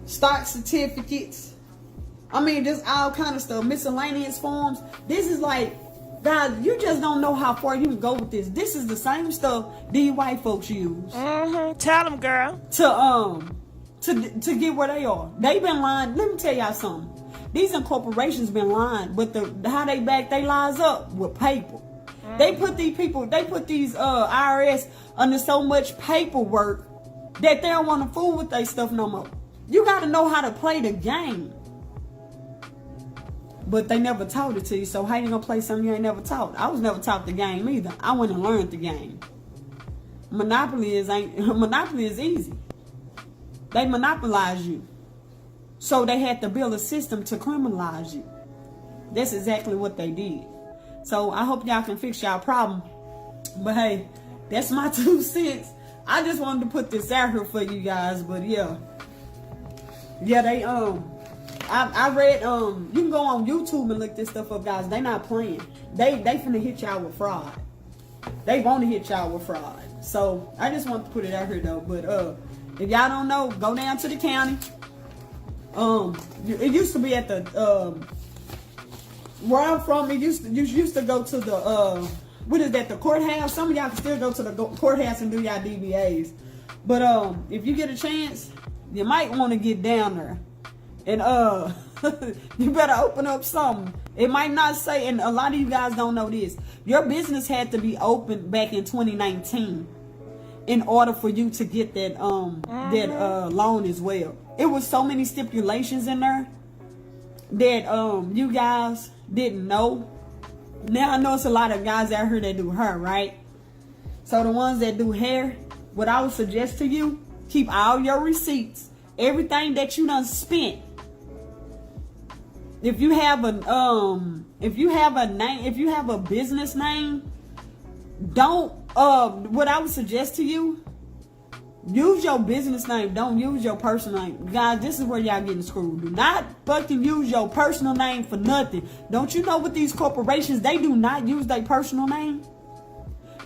stock certificates. I mean, just all kind of stuff. Miscellaneous forms. This is like, guys, you just don't know how far you can go with this. This is the same stuff these white folks use. Tell them, girl. To get where they are. They've been lying. Let me tell y'all something. These incorporations been lying, but how they back they lies up with paper. They put these IRS under so much paperwork that they don't want to fool with their stuff no more. You got to know how to play the game. But they never taught it to you, so how you gonna play something you ain't never taught? I was never taught the game either. I went and learned the game. Monopoly is easy. They monopolize you. So they had to build a system to criminalize you. That's exactly what they did. So I hope y'all can fix y'all problem. But hey, that's my 2 cents. I just wanted to put this out here for you guys. But yeah, they I read you can go on YouTube and look this stuff up, guys. They not playing. They finna hit y'all with fraud. They want to hit y'all with fraud. So I just want to put it out here though. But if y'all don't know, go down to the county. It used to be at the where I'm from. You used to go to the what is that? The courthouse. Some of y'all can still go to the courthouse and do y'all DBAs. But if you get a chance, you might want to get down there. And you better open up something. It might not say, and a lot of you guys don't know this. Your business had to be opened back in 2019 in order for you to get that loan as well. It was so many stipulations in there that you guys didn't know. Now I know it's a lot of guys out here that do hair, right? So the ones that do hair, what I would suggest to you, keep all your receipts, everything that you done spent. If you have a business name, don't what I would suggest to you, use your business name, don't use your personal name. Guys, this is where y'all getting screwed. Do not fucking use your personal name for nothing. Don't you know with these corporations, they do not use their personal name?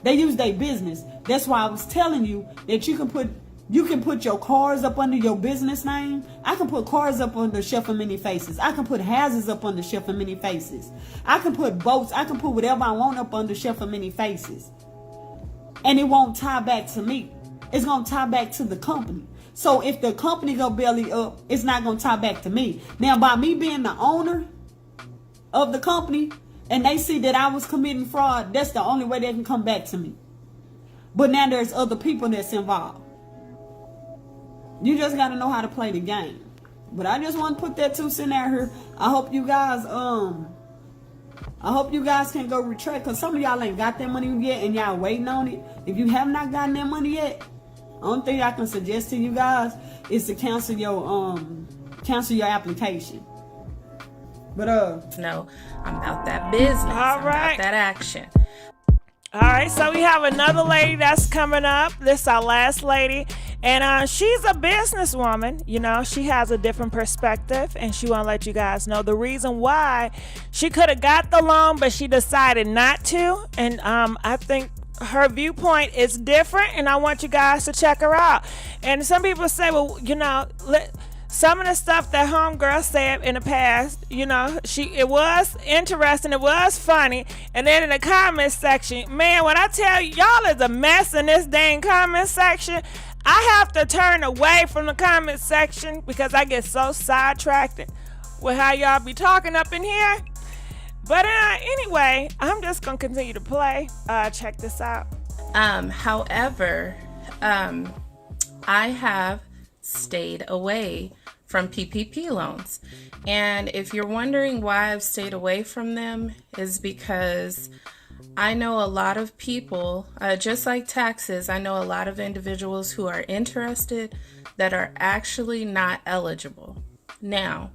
They use their business. That's why I was telling you that you can put your cars up under your business name. I can put cars up under Chef of Many Faces. I can put houses up under Chef of Many Faces. I can put boats. I can put whatever I want up under Chef of Many Faces. And it won't tie back to me. It's going to tie back to the company. So if the company go belly up, it's not going to tie back to me. Now, by me being the owner of the company and they see that I was committing fraud, that's the only way they can come back to me. But now there's other people that's involved. You just got to know how to play the game. But I just want to put that 2 cents out here. I hope you guys can go retract, because some of y'all ain't got that money yet and y'all waiting on it. If you have not gotten that money yet, only thing I can suggest to you guys is to cancel your application. But no, I'm about that business. All right. I'm about that action. All right, so we have another lady that's coming up. This is our last lady, and she's a businesswoman. You know, she has a different perspective, and she want to let you guys know the reason why she could have got the loan, but she decided not to. And I think her viewpoint is different, and I want you guys to check her out. And some people say, well, you know, some of the stuff that homegirl said in the past, you know, it was interesting, it was funny. And then in the comment section, man, when I tell you, y'all is a mess in this dang comment section. I have to turn away from the comment section because I get so sidetracked with how y'all be talking up in here. But anyway, I'm just gonna continue to play. Check this out. However, I have stayed away from PPP loans. And if you're wondering why I've stayed away from them, is because I know a lot of people, just like taxes, I know a lot of individuals who are interested that are actually not eligible. Now,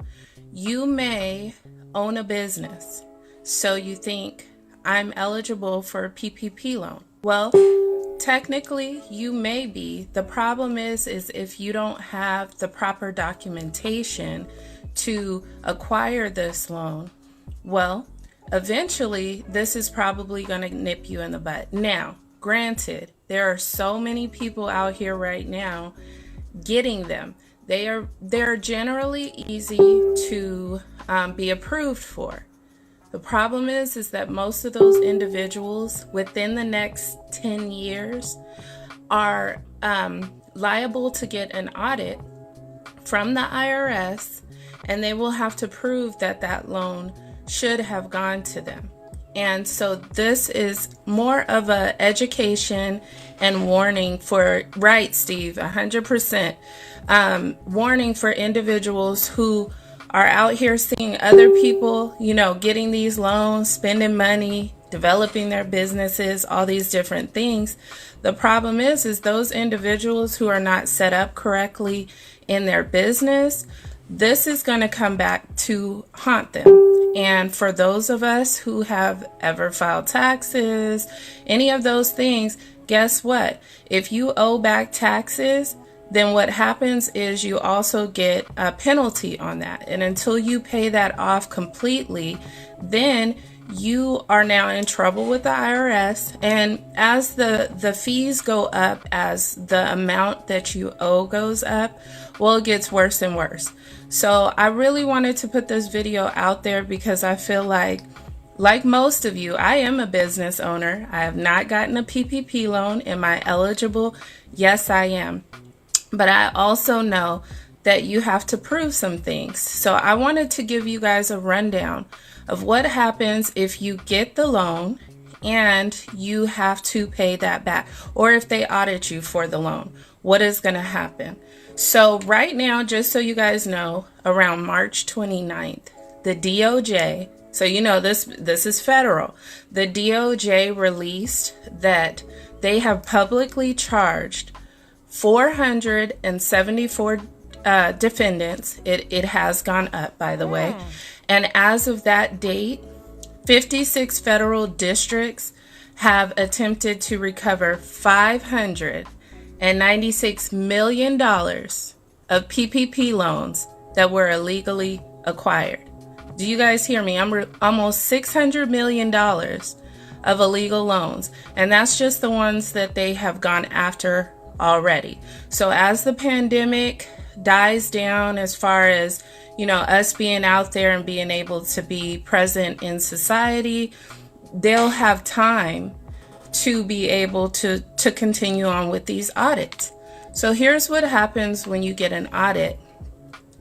you may own a business, so you think I'm eligible for a PPP loan. Well, technically, you may be. The problem is if you don't have the proper documentation to acquire this loan, well, eventually, this is probably going to nip you in the butt. Now, granted, there are so many people out here right now getting them. They're generally easy to be approved for. The problem is that most of those individuals within the next 10 years are liable to get an audit from the IRS, and they will have to prove that that loan should have gone to them. And so this is more of a education and warning for, right, Steve, 100%, warning for individuals who are out here seeing other people, you know, getting these loans, spending money, developing their businesses, all these different things. The problem is those individuals who are not set up correctly in their business, this is going to come back to haunt them. And for those of us who have ever filed taxes, any of those things, guess what? If you owe back taxes, then what happens is you also get a penalty on that. And until you pay that off completely, then you are now in trouble with the IRS. And as the fees go up, as the amount that you owe goes up, well, it gets worse and worse. So I really wanted to put this video out there because I feel like most of you, I am a business owner. I have not gotten a PPP loan. Am I eligible? Yes, I am. But I also know that you have to prove some things. So I wanted to give you guys a rundown of what happens if you get the loan and you have to pay that back, or if they audit you for the loan, what is going to happen? So right now, just so you guys know, around March 29th, the DOJ, so you know this is federal, the DOJ released that they have publicly charged 474 defendants. It has gone up, by the way. And as of that date, 56 federal districts have attempted to recover $596 million of PPP loans that were illegally acquired. Do you guys hear me? Almost $600 million of illegal loans. And that's just the ones that they have gone after already. So as the pandemic dies down, as far as, you know, us being out there and being able to be present in society, they'll have time to be able to continue on with these audits. So here's what happens when you get an audit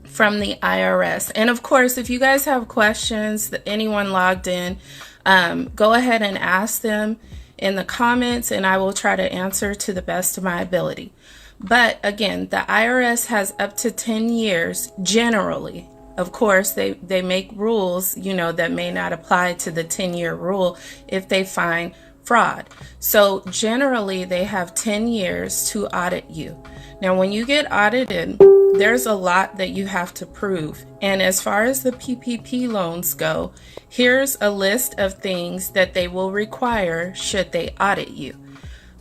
from the IRS. And of course, if you guys have questions, that anyone logged in, go ahead and ask them in the comments, and I will try to answer to the best of my ability. But again, the IRS has up to 10 years generally. Of course, they make rules, you know, that may not apply to the 10-year rule if they find fraud. So generally, they have 10 years to audit you. Now, when you get audited, there's a lot that you have to prove. And as far as the PPP loans go, here's a list of things that they will require should they audit you.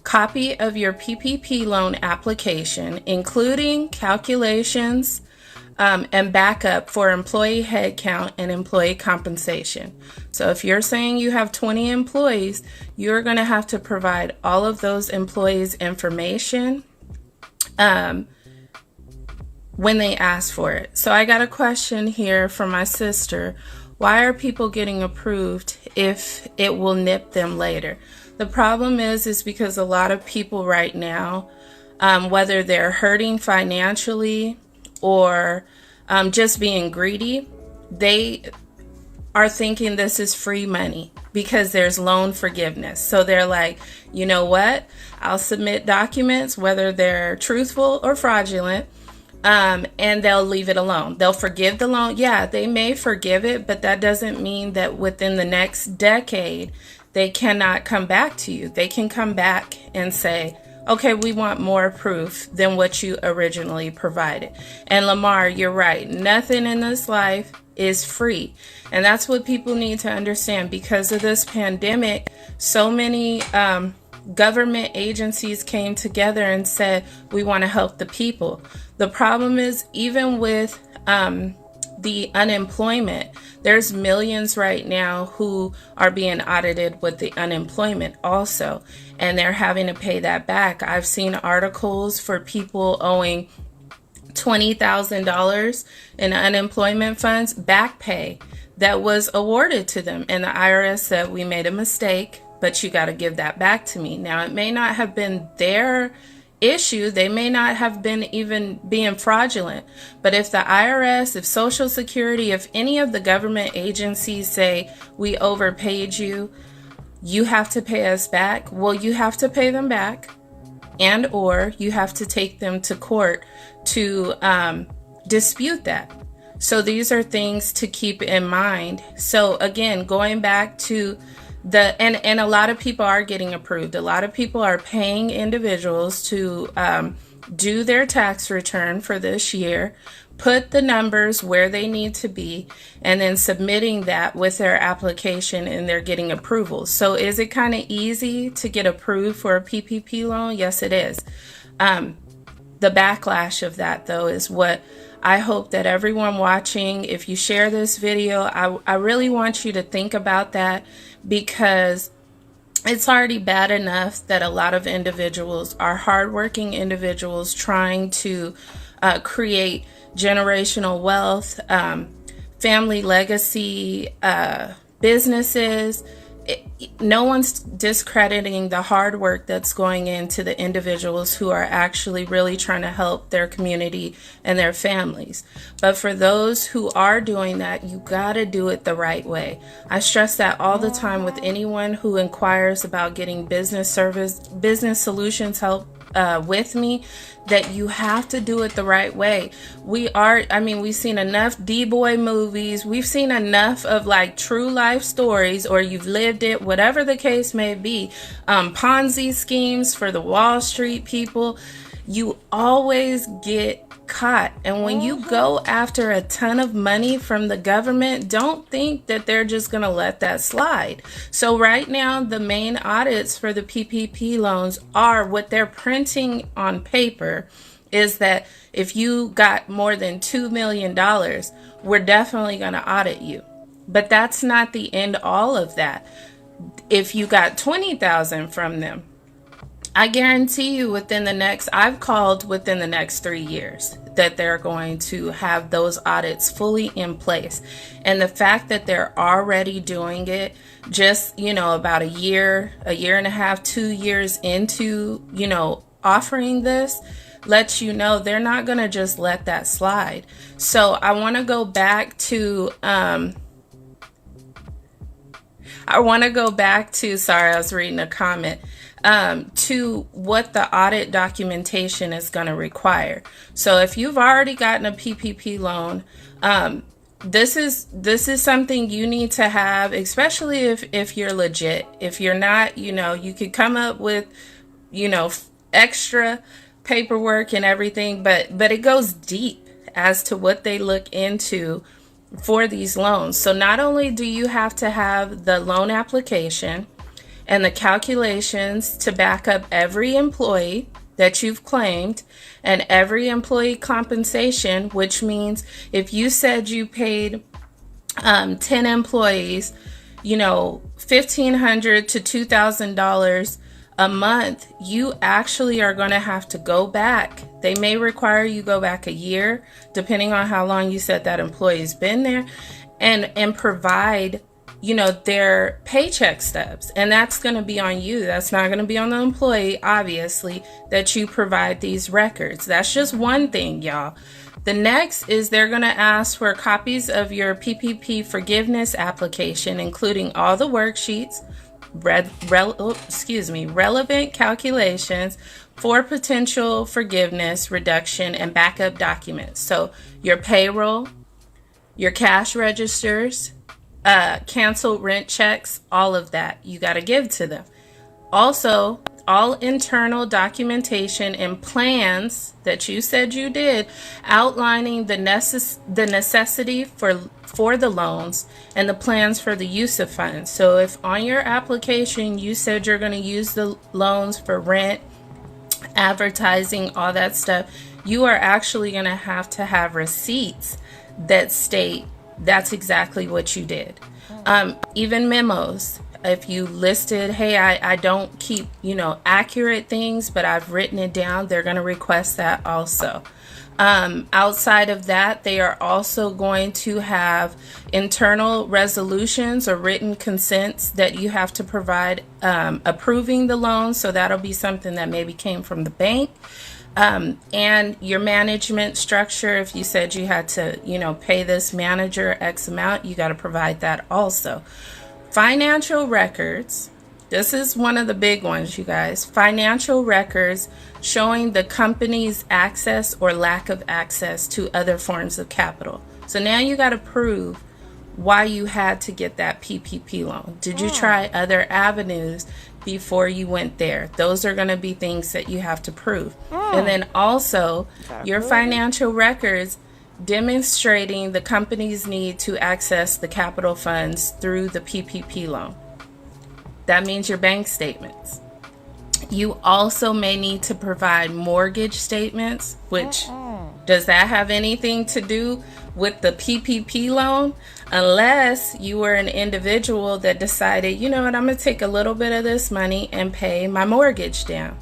Copy of your PPP loan application, including calculations and backup for employee headcount and employee compensation. So if you're saying you have 20 employees, you're going to have to provide all of those employees' information when they ask for it. So I got a question here from my sister. Why are people getting approved if it will nip them later? The problem is because a lot of people right now, whether they're hurting financially or just being greedy, they are thinking this is free money because there's loan forgiveness. So they're like, you know what? I'll submit documents, whether they're truthful or fraudulent, and they'll leave it alone. They'll forgive the loan. Yeah, they may forgive it, but that doesn't mean that within the next decade, they cannot come back to you. They can come back and say, okay, we want more proof than what you originally provided. And Lamar, you're right. Nothing in this life is free. And that's what people need to understand. Because of this pandemic, so many government agencies came together and said, we want to help the people. The problem is, even with the unemployment, there's millions right now who are being audited with the unemployment also, and they're having to pay that back. I've seen articles for people owing $20,000 in unemployment funds, back pay that was awarded to them. And the IRS said, we made a mistake, but you got to give that back to me. Now, it may not have been their issue. They may not have been even being fraudulent. But if the IRS, if Social Security, if any of the government agencies say we overpaid you, you have to pay us back. Well, you have to pay them back, and or you have to take them to court to dispute that. So these are things to keep in mind. So again, going back to and a lot of people are getting approved. A lot of people are paying individuals to do their tax return for this year, put the numbers where they need to be, and then submitting that with their application, and they're getting approval. So is it kind of easy to get approved for a PPP loan? Yes, it is. The backlash of that, though, is what I hope that everyone watching, if you share this video, I really want you to think about that, because it's already bad enough that a lot of individuals are hardworking individuals trying to create generational wealth, family legacy, businesses. No one's discrediting the hard work that's going into the individuals who are actually really trying to help their community and their families. But for those who are doing that, you got to do it the right way. I stress that all the time with anyone who inquires about getting business solutions help with me, that you have to do it the right way. We've seen enough D-boy movies. We've seen enough of like true life stories, or you've lived it, whatever the case may be. Ponzi schemes for the Wall Street people. You always get caught. And when you go after a ton of money from the government, don't think that they're just going to let that slide. So right now, the main audits for the PPP loans are what they're printing on paper is that if you got more than $2 million, we're definitely going to audit you. But that's not the end all of that. If you got 20,000 from them, I guarantee you I've called within the next 3 years that they're going to have those audits fully in place. And the fact that they're already doing it just, about a year and a half, 2 years into, offering this, lets you know they're not going to just let that slide. So I want to go back to, sorry, I was reading a comment. To what the audit documentation is going to require. So if you've already gotten a PPP loan, this is something you need to have, especially if you're legit. If you're not, you could come up with, extra paperwork and everything, but it goes deep as to what they look into for these loans. So not only do you have to have the loan application and the calculations to back up every employee that you've claimed and every employee compensation, which means if you said you paid 10 employees, $1,500 to $2,000 a month, you actually are going to have to go back. They may require you go back a year, depending on how long you said that employee's been there, and provide their paycheck stubs. And that's going to be on you. That's not going to be on the employee, obviously, that you provide these records. That's just one thing, y'all. The next is they're going to ask for copies of your PPP forgiveness application, including all the worksheets, relevant calculations for potential forgiveness, reduction, and backup documents. So your payroll, your cash registers, canceled rent checks, all of that you got to give to them. Also, all internal documentation and plans that you said you did, outlining the necessity for the loans and the plans for the use of funds. So if on your application you said you're going to use the loans for rent, advertising, all that stuff, you are actually going to have receipts that state that's exactly what you did. Even memos. If you listed, hey, I don't keep, accurate things, but I've written it down, they're going to request that also. Outside of that, they are also going to have internal resolutions or written consents that you have to provide approving the loan. So that'll be something that maybe came from the bank. And your management structure, if you said you had to, pay this manager X amount, you got to provide that also. Financial records, This is one of the big ones, you guys. Financial records showing the company's access or lack of access to other forms of capital. So now you got to prove why you had to get that PPP loan. Did you try other avenues before you went there? Those are going to be things that you have to prove. And then also your financial records demonstrating the company's need to access the capital funds through the PPP loan. That means your bank statements. You also may need to provide mortgage statements, which does that have anything to do with the PPP loan? Unless you were an individual that decided, you know what, I'm going to take a little bit of this money and pay my mortgage down.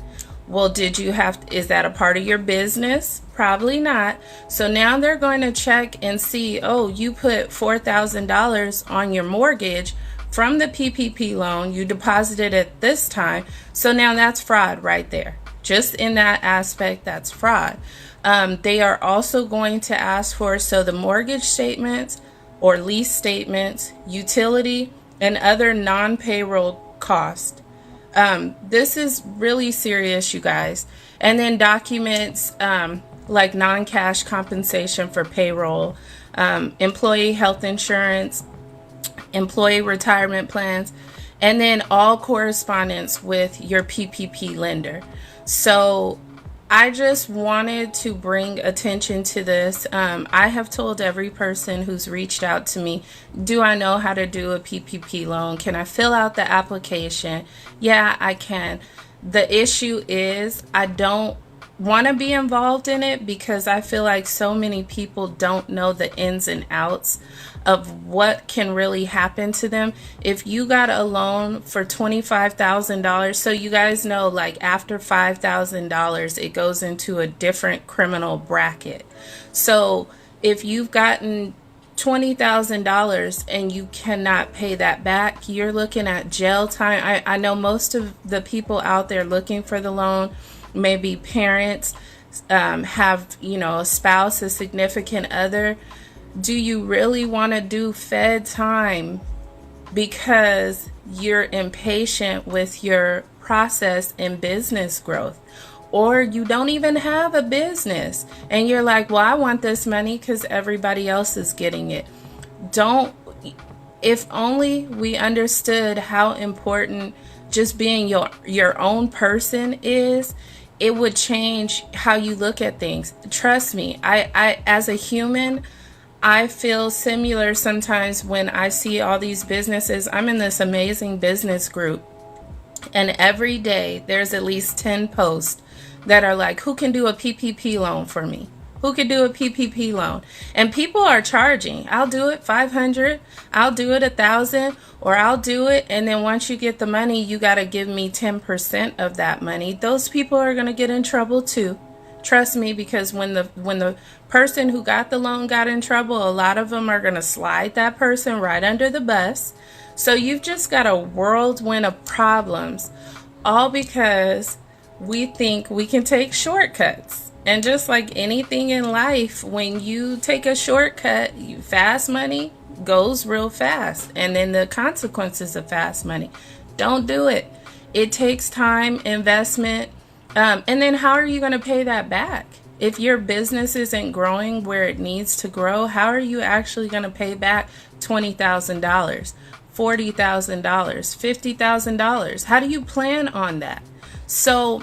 Well, is that a part of your business? Probably not. So now they're going to check and see, oh, you put $4,000 on your mortgage from the PPP loan, you deposited at this time. So now that's fraud right there. Just in that aspect, that's fraud. They are also going to ask for, so the mortgage statements or lease statements, utility, and other non-payroll costs. This is really serious, you guys. And then documents like non-cash compensation for payroll, employee health insurance, employee retirement plans, and then all correspondence with your PPP lender. So I just wanted to bring attention to this. I have told every person who's reached out to me, do I know how to do a PPP loan? Can I fill out the application? Yeah, I can. The issue is I don't want to be involved in it because I feel like so many people don't know the ins and outs of what can really happen to them. If you got a loan for $25,000, so you guys know, like after $5,000, it goes into a different criminal bracket. So if you've gotten $20,000 and you cannot pay that back, you're looking at jail time. I know most of the people out there looking for the loan, maybe parents, have, a spouse, a significant other. Do you really want to do Fed time because you're impatient with your process in business growth? Or you don't even have a business and you're like, well, I want this money because everybody else is getting it. If only we understood how important just being your own person is, it would change how you look at things. Trust me, I as a human, I feel similar sometimes when I see all these businesses. I'm in this amazing business group, and every day there's at least 10 posts that are like, who can do a PPP loan for me? Who could do a PPP loan? And people are charging. I'll do it $500, I'll do it $1,000, or I'll do it, and then once you get the money, you got to give me 10% of that money. Those people are going to get in trouble too. Trust me, because when the person who got the loan got in trouble, a lot of them are going to slide that person right under the bus. So you've just got a whirlwind of problems, all because we think we can take shortcuts. And just like anything in life, when you take a shortcut, fast money goes real fast. And then the consequences of fast money. Don't do it. It takes time, investment. And then how are you going to pay that back? If your business isn't growing where it needs to grow, how are you actually going to pay back $20,000, $40,000, $50,000? How do you plan on that? So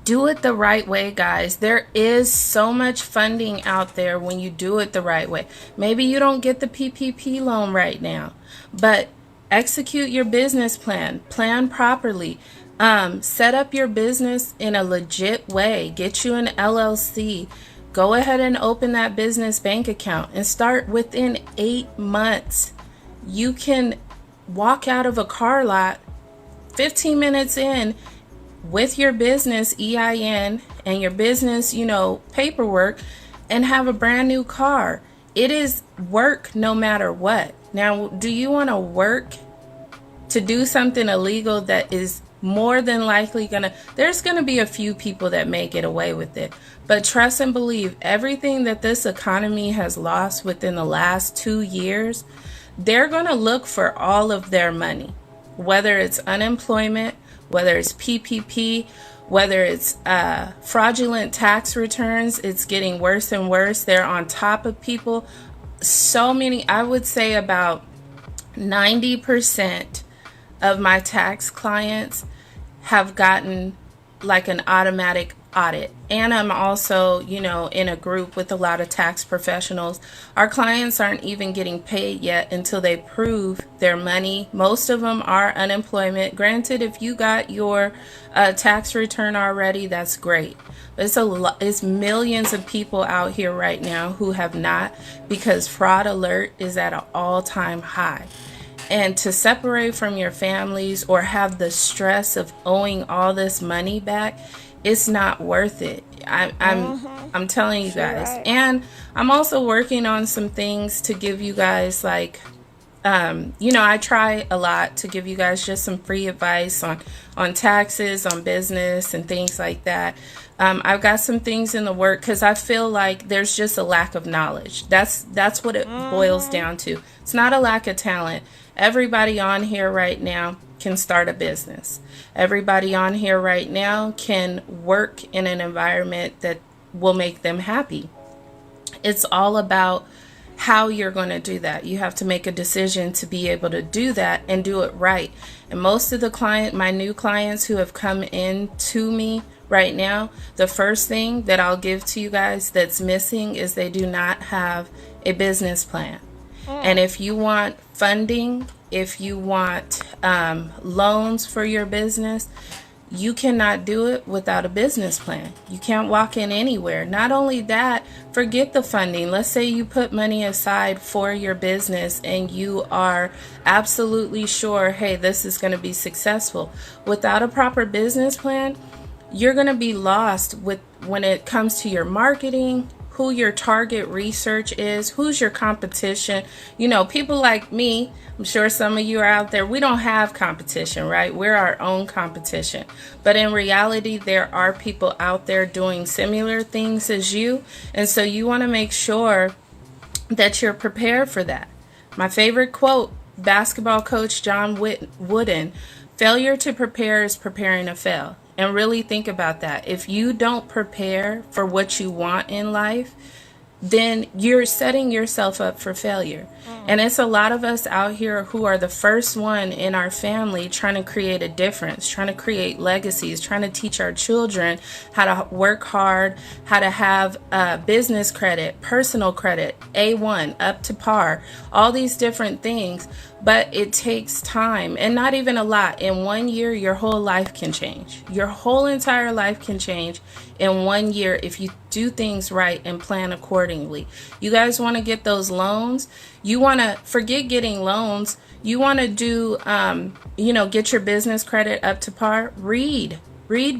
do it the right way, guys. There is so much funding out there when you do it the right way. Maybe you don't get the PPP loan right now, but execute your business plan. Plan properly. Set up your business in a legit way. Get you an LLC. Go ahead and open that business bank account and start within 8 months. You can walk out of a car lot 15 minutes in with your business EIN and your business, paperwork, and have a brand new car. It is work no matter what. Now, do you want to work to do something illegal that is more than likely there's gonna be a few people that may get away with it, but trust and believe, everything that this economy has lost within the last 2 years, they're gonna look for all of their money. whether it's unemployment, whether it's PPP, whether it's fraudulent tax returns. It's getting worse and worse. They're on top of people. So many, I would say about 90% of my tax clients have gotten like an automatic audit. And I'm also, in a group with a lot of tax professionals. Our clients aren't even getting paid yet until they prove their money. Most of them are unemployment. Granted, if you got your tax return already, that's great. But it's millions of people out here right now who have not, because fraud alert is at an all-time high. And to separate from your families or have the stress of owing all this money back, it's not worth it. I'm telling you guys. Right. And I'm also working on some things to give you guys like, I try a lot to give you guys just some free advice on taxes, on business and things like that. I've got some things in the work because I feel like there's just a lack of knowledge. That's what it boils down to. It's not a lack of talent. Everybody on here right now can start a business. Everybody on here right now can work in an environment that will make them happy. It's all about how you're going to do that. You have to make a decision to be able to do that and do it right. And most of my new clients who have come in to me right now, the first thing that I'll give to you guys that's missing is they do not have a business plan. And if you want funding, if you want loans for your business, you cannot do it without a business plan. You can't walk in anywhere. Not only that, forget the funding. Let's say you put money aside for your business and you are absolutely sure, hey, this is going to be successful. Without a proper business plan, you're going to be lost when it comes to your marketing, who your target research is, who's your competition. People like me, I'm sure some of you are out there, we don't have competition, right? We're our own competition. But in reality, there are people out there doing similar things as you. And so you want to make sure that you're prepared for that. My favorite quote, basketball coach John Wooden, failure to prepare is preparing to fail. And really think about that. If you don't prepare for what you want in life, then you're setting yourself up for failure. And it's a lot of us out here who are the first one in our family trying to create a difference, trying to create legacies, trying to teach our children how to work hard, how to have business credit, personal credit, A1, up to par, all these different things. But it takes time, and not even a lot. In 1 year, your whole life can change. Your whole entire life can change in 1 year if you do things right and plan accordingly. You guys want to get those loans? You want to forget getting loans. You want to do, get your business credit up to par. Read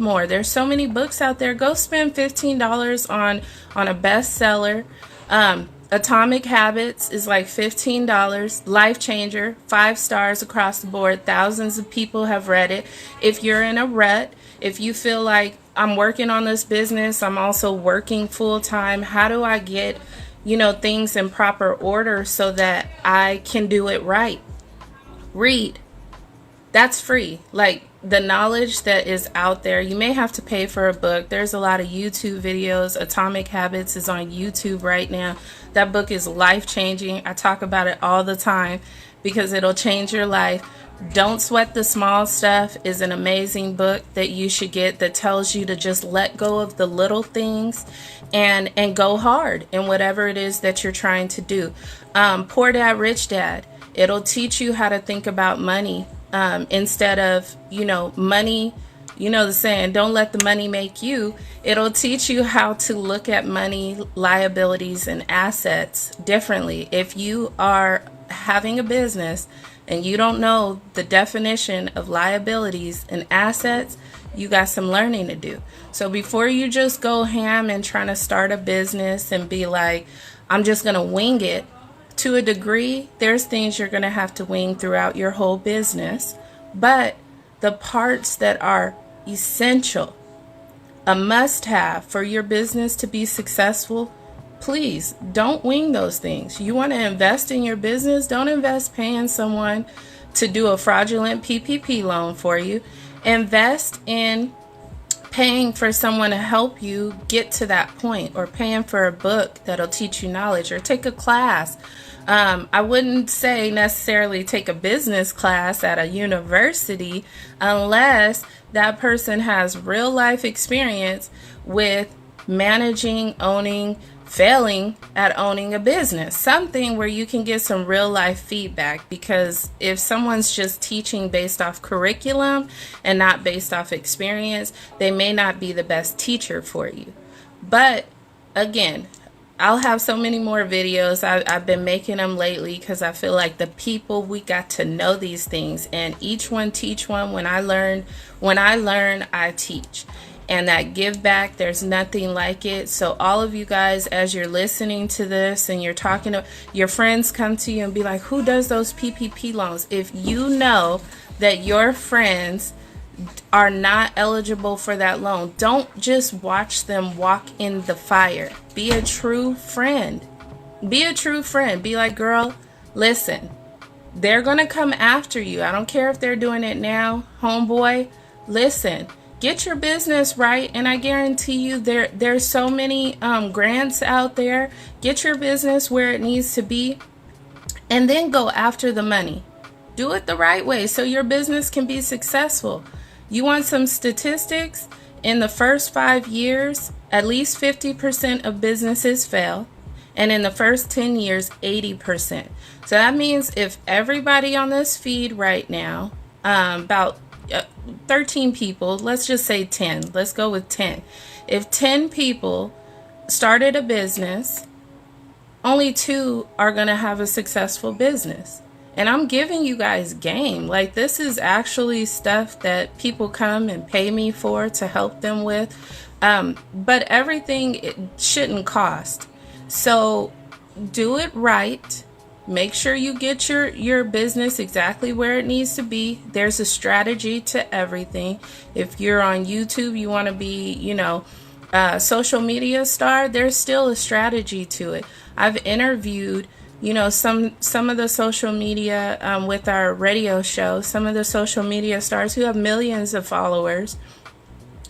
more. There's so many books out there. Go spend $15 on a bestseller. Atomic Habits is like $15. Life changer, 5 stars across the board. Thousands of people have read it. If you're in a rut, if you feel like I'm working on this business, I'm also working full time, how do I get, things in proper order so that I can do it right? Read. That's free. Like the knowledge that is out there, you may have to pay for a book. There's a lot of YouTube videos. Atomic Habits is on YouTube right now. That book is life-changing. I talk about it all the time because it'll change your life. Don't Sweat the Small Stuff is an amazing book that you should get that tells you to just let go of the little things and go hard in whatever it is that you're trying to do. Poor Dad, Rich Dad. It'll teach you how to think about money instead of, money. The saying, don't let the money make you. It'll teach you how to look at money, liabilities, and assets differently. If you are having a business and you don't know the definition of liabilities and assets, you got some learning to do. So before you just go ham and trying to start a business and be like, I'm just going to wing it, to a degree, there's things you're going to have to wing throughout your whole business. But the parts that are essential, a must-have for your business to be successful, please don't wing those things. You want to invest in your business, don't invest paying someone to do a fraudulent PPP loan for you. Invest in paying for someone to help you get to that point, or paying for a book that'll teach you knowledge, or take a class. I wouldn't say necessarily take a business class at a university unless that person has real life experience with managing, owning, failing at owning a business. Something where you can get some real life feedback, because if someone's just teaching based off curriculum and not based off experience, they may not be the best teacher for you. But again, I'll have so many more videos. I've been making them lately because I feel like the people, we got to know these things, and each one teach one. When I learn, I teach. And that give back, there's nothing like it. So all of you guys, as you're listening to this and you're talking to your friends, come to you and be like, who does those PPP loans? If you know that your friends are not eligible for that loan, don't just watch them walk in the fire. Be a true friend. Be a true friend. Be like, girl, listen, they're going to come after you. I don't care if they're doing it now. Homeboy, listen, get your business right. And I guarantee you there's so many grants out there. Get your business where it needs to be, and then go after the money. Do it the right way so your business can be successful. You want some statistics? In the first 5 years, at least 50% of businesses fail. And in the first 10 years, 80%. So that means if everybody on this feed right now, about 13 people, let's just say 10. Let's go with 10. If 10 people started a business, only 2 are going to have a successful business. And I'm giving you guys game. Like, this is actually stuff that people come and pay me for to help them with. But everything, it shouldn't cost. So do it right. Make sure you get your business exactly where it needs to be. There's a strategy to everything. If you're on YouTube, you want to be, social media star, there's still a strategy to it. I've interviewed some of the social media with our radio show, some of the social media stars who have millions of followers,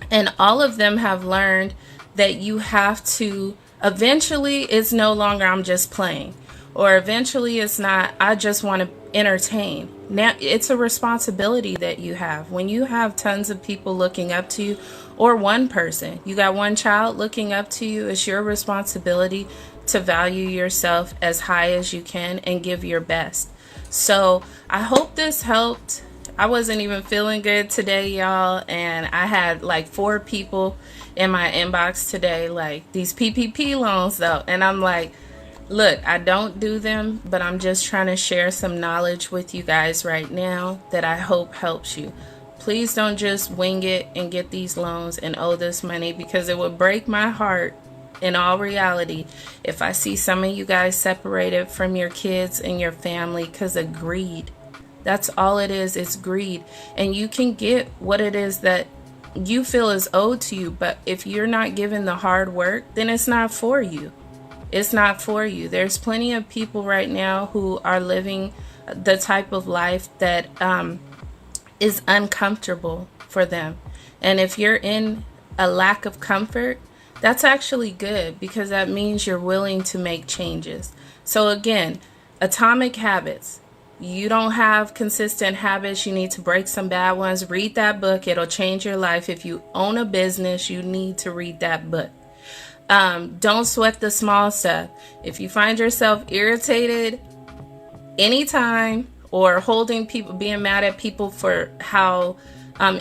and all of them have learned that you have to, eventually it's no longer I'm just playing, or eventually it's not I just want to entertain. Now it's a responsibility that you have. When you have tons of people looking up to you, or one person, you got one child looking up to you, it's your responsibility to value yourself as high as you can and give your best. So I hope this helped. I wasn't even feeling good today, y'all, and I had like 4 people in my inbox today, like, these PPP loans though, and I'm like, look, I don't do them, but I'm just trying to share some knowledge with you guys right now that I hope helps you. Please don't just wing it and get these loans and owe this money, because it would break my heart in all reality if I see some of you guys separated from your kids and your family because of greed. That's all it is. It's greed. And you can get what it is that you feel is owed to you, but if you're not given the hard work, then it's not for you. It's not for you. There's plenty of people right now who are living the type of life that is uncomfortable for them. And if you're in a lack of comfort, that's actually good, because that means you're willing to make changes. So again, atomic habits. You don't have consistent habits. You need to break some bad ones. Read that book. It'll change your life. If you own a business, you need to read that book. Don't sweat the small stuff. If you find yourself irritated anytime, or holding people, being mad at people for how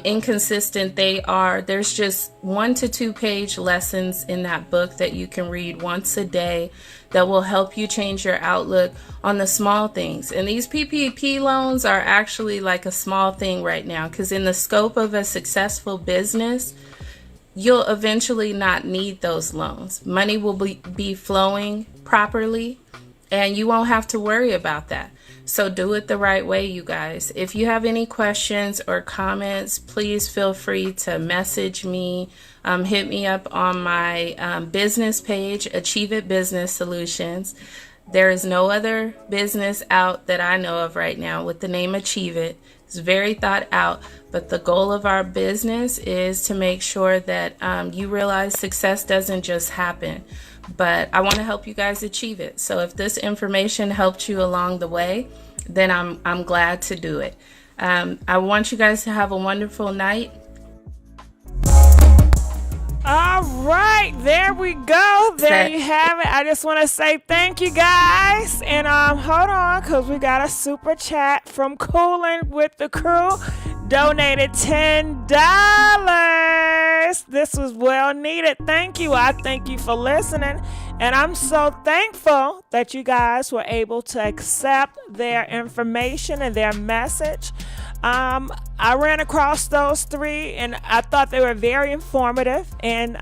inconsistent they are, there's just 1 to 2 page lessons in that book that you can read once a day that will help you change your outlook on the small things. And these PPP loans are actually like a small thing right now, because in the scope of a successful business, you'll eventually not need those loans. Money will be flowing properly, and you won't have to worry about that. So do it the right way, you guys. If you have any questions or comments, please feel free to message me. Hit me up on my business page, Achieve It Business Solutions. There is no other business out that I know of right now with the name Achieve It. It's very thought out, but the goal of our business is to make sure that you realize success doesn't just happen, but I want to help you guys achieve it. So if this information helped you along the way, then I'm glad to do it. I want you guys to have a wonderful night. All right, there we go. There you have it. I just want to say thank you guys. And hold on, because we got a super chat from Coolin' with the Crew. Donated $10. This was well needed. Thank you. I thank you for listening. And I'm so thankful that you guys were able to accept their information and their message. I ran across those three and I thought they were very informative and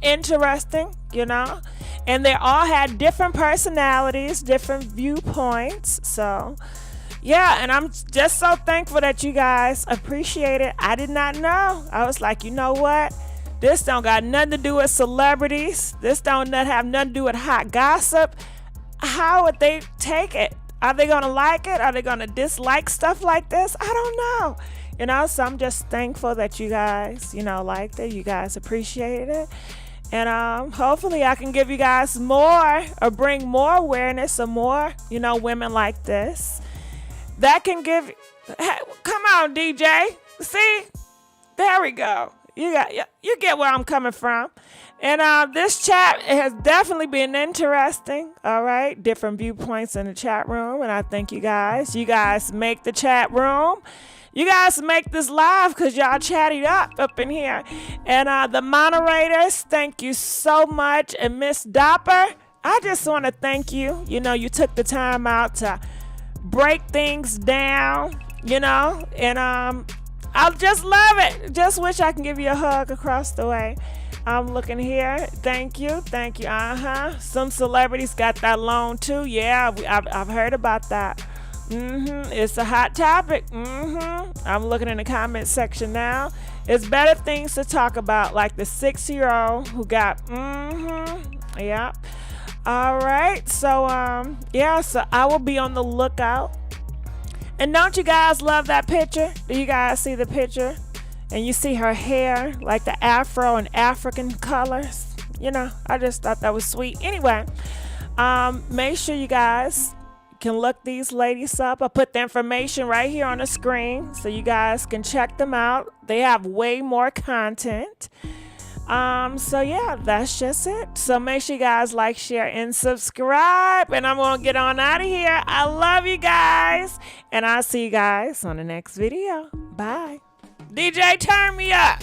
interesting, you know, and they all had different personalities, different viewpoints. So yeah, and I'm just so thankful that you guys appreciate it. I did not know. I was like, you know what? This don't got nothing to do with celebrities. This don't have nothing to do with hot gossip. How would they take it? Are they going to like it? Are they going to dislike stuff like this? I don't know. You know, so I'm just thankful that you guys, you know, liked it. You guys appreciated it. And hopefully I can give you guys more or bring more awareness of more, you know, women like this. That can give, hey, come on, DJ. See? There we go. You get where I'm coming from. And this chat has definitely been interesting. All right. Different viewpoints in the chat room. And I thank you guys. You guys make the chat room. You guys make this live because y'all chatted up in here. And the moderators, thank you so much. And Miss Dopper, I just want to thank you. You know, you took the time out to break things down, you know. And I just love it. Just wish I can give you a hug across the way. I'm looking here. Thank you. Thank you. Some celebrities got that loan too. Yeah, I've heard about that. It's a hot topic. I'm looking in the comment section now. It's better things to talk about, like the 6-year-old who got. Yeah. All right. So yeah. So I will be on the lookout. And don't you guys love that picture? Do you guys see the picture? And you see her hair, like the afro and African colors. You know, I just thought that was sweet. Anyway, make sure you guys can look these ladies up. I put the information right here on the screen so you guys can check them out. They have way more content. So yeah, that's just it. So make sure you guys like, share, and subscribe. And I'm going to get on out of here. I love you guys. And I'll see you guys on the next video. Bye. DJ, turn me up.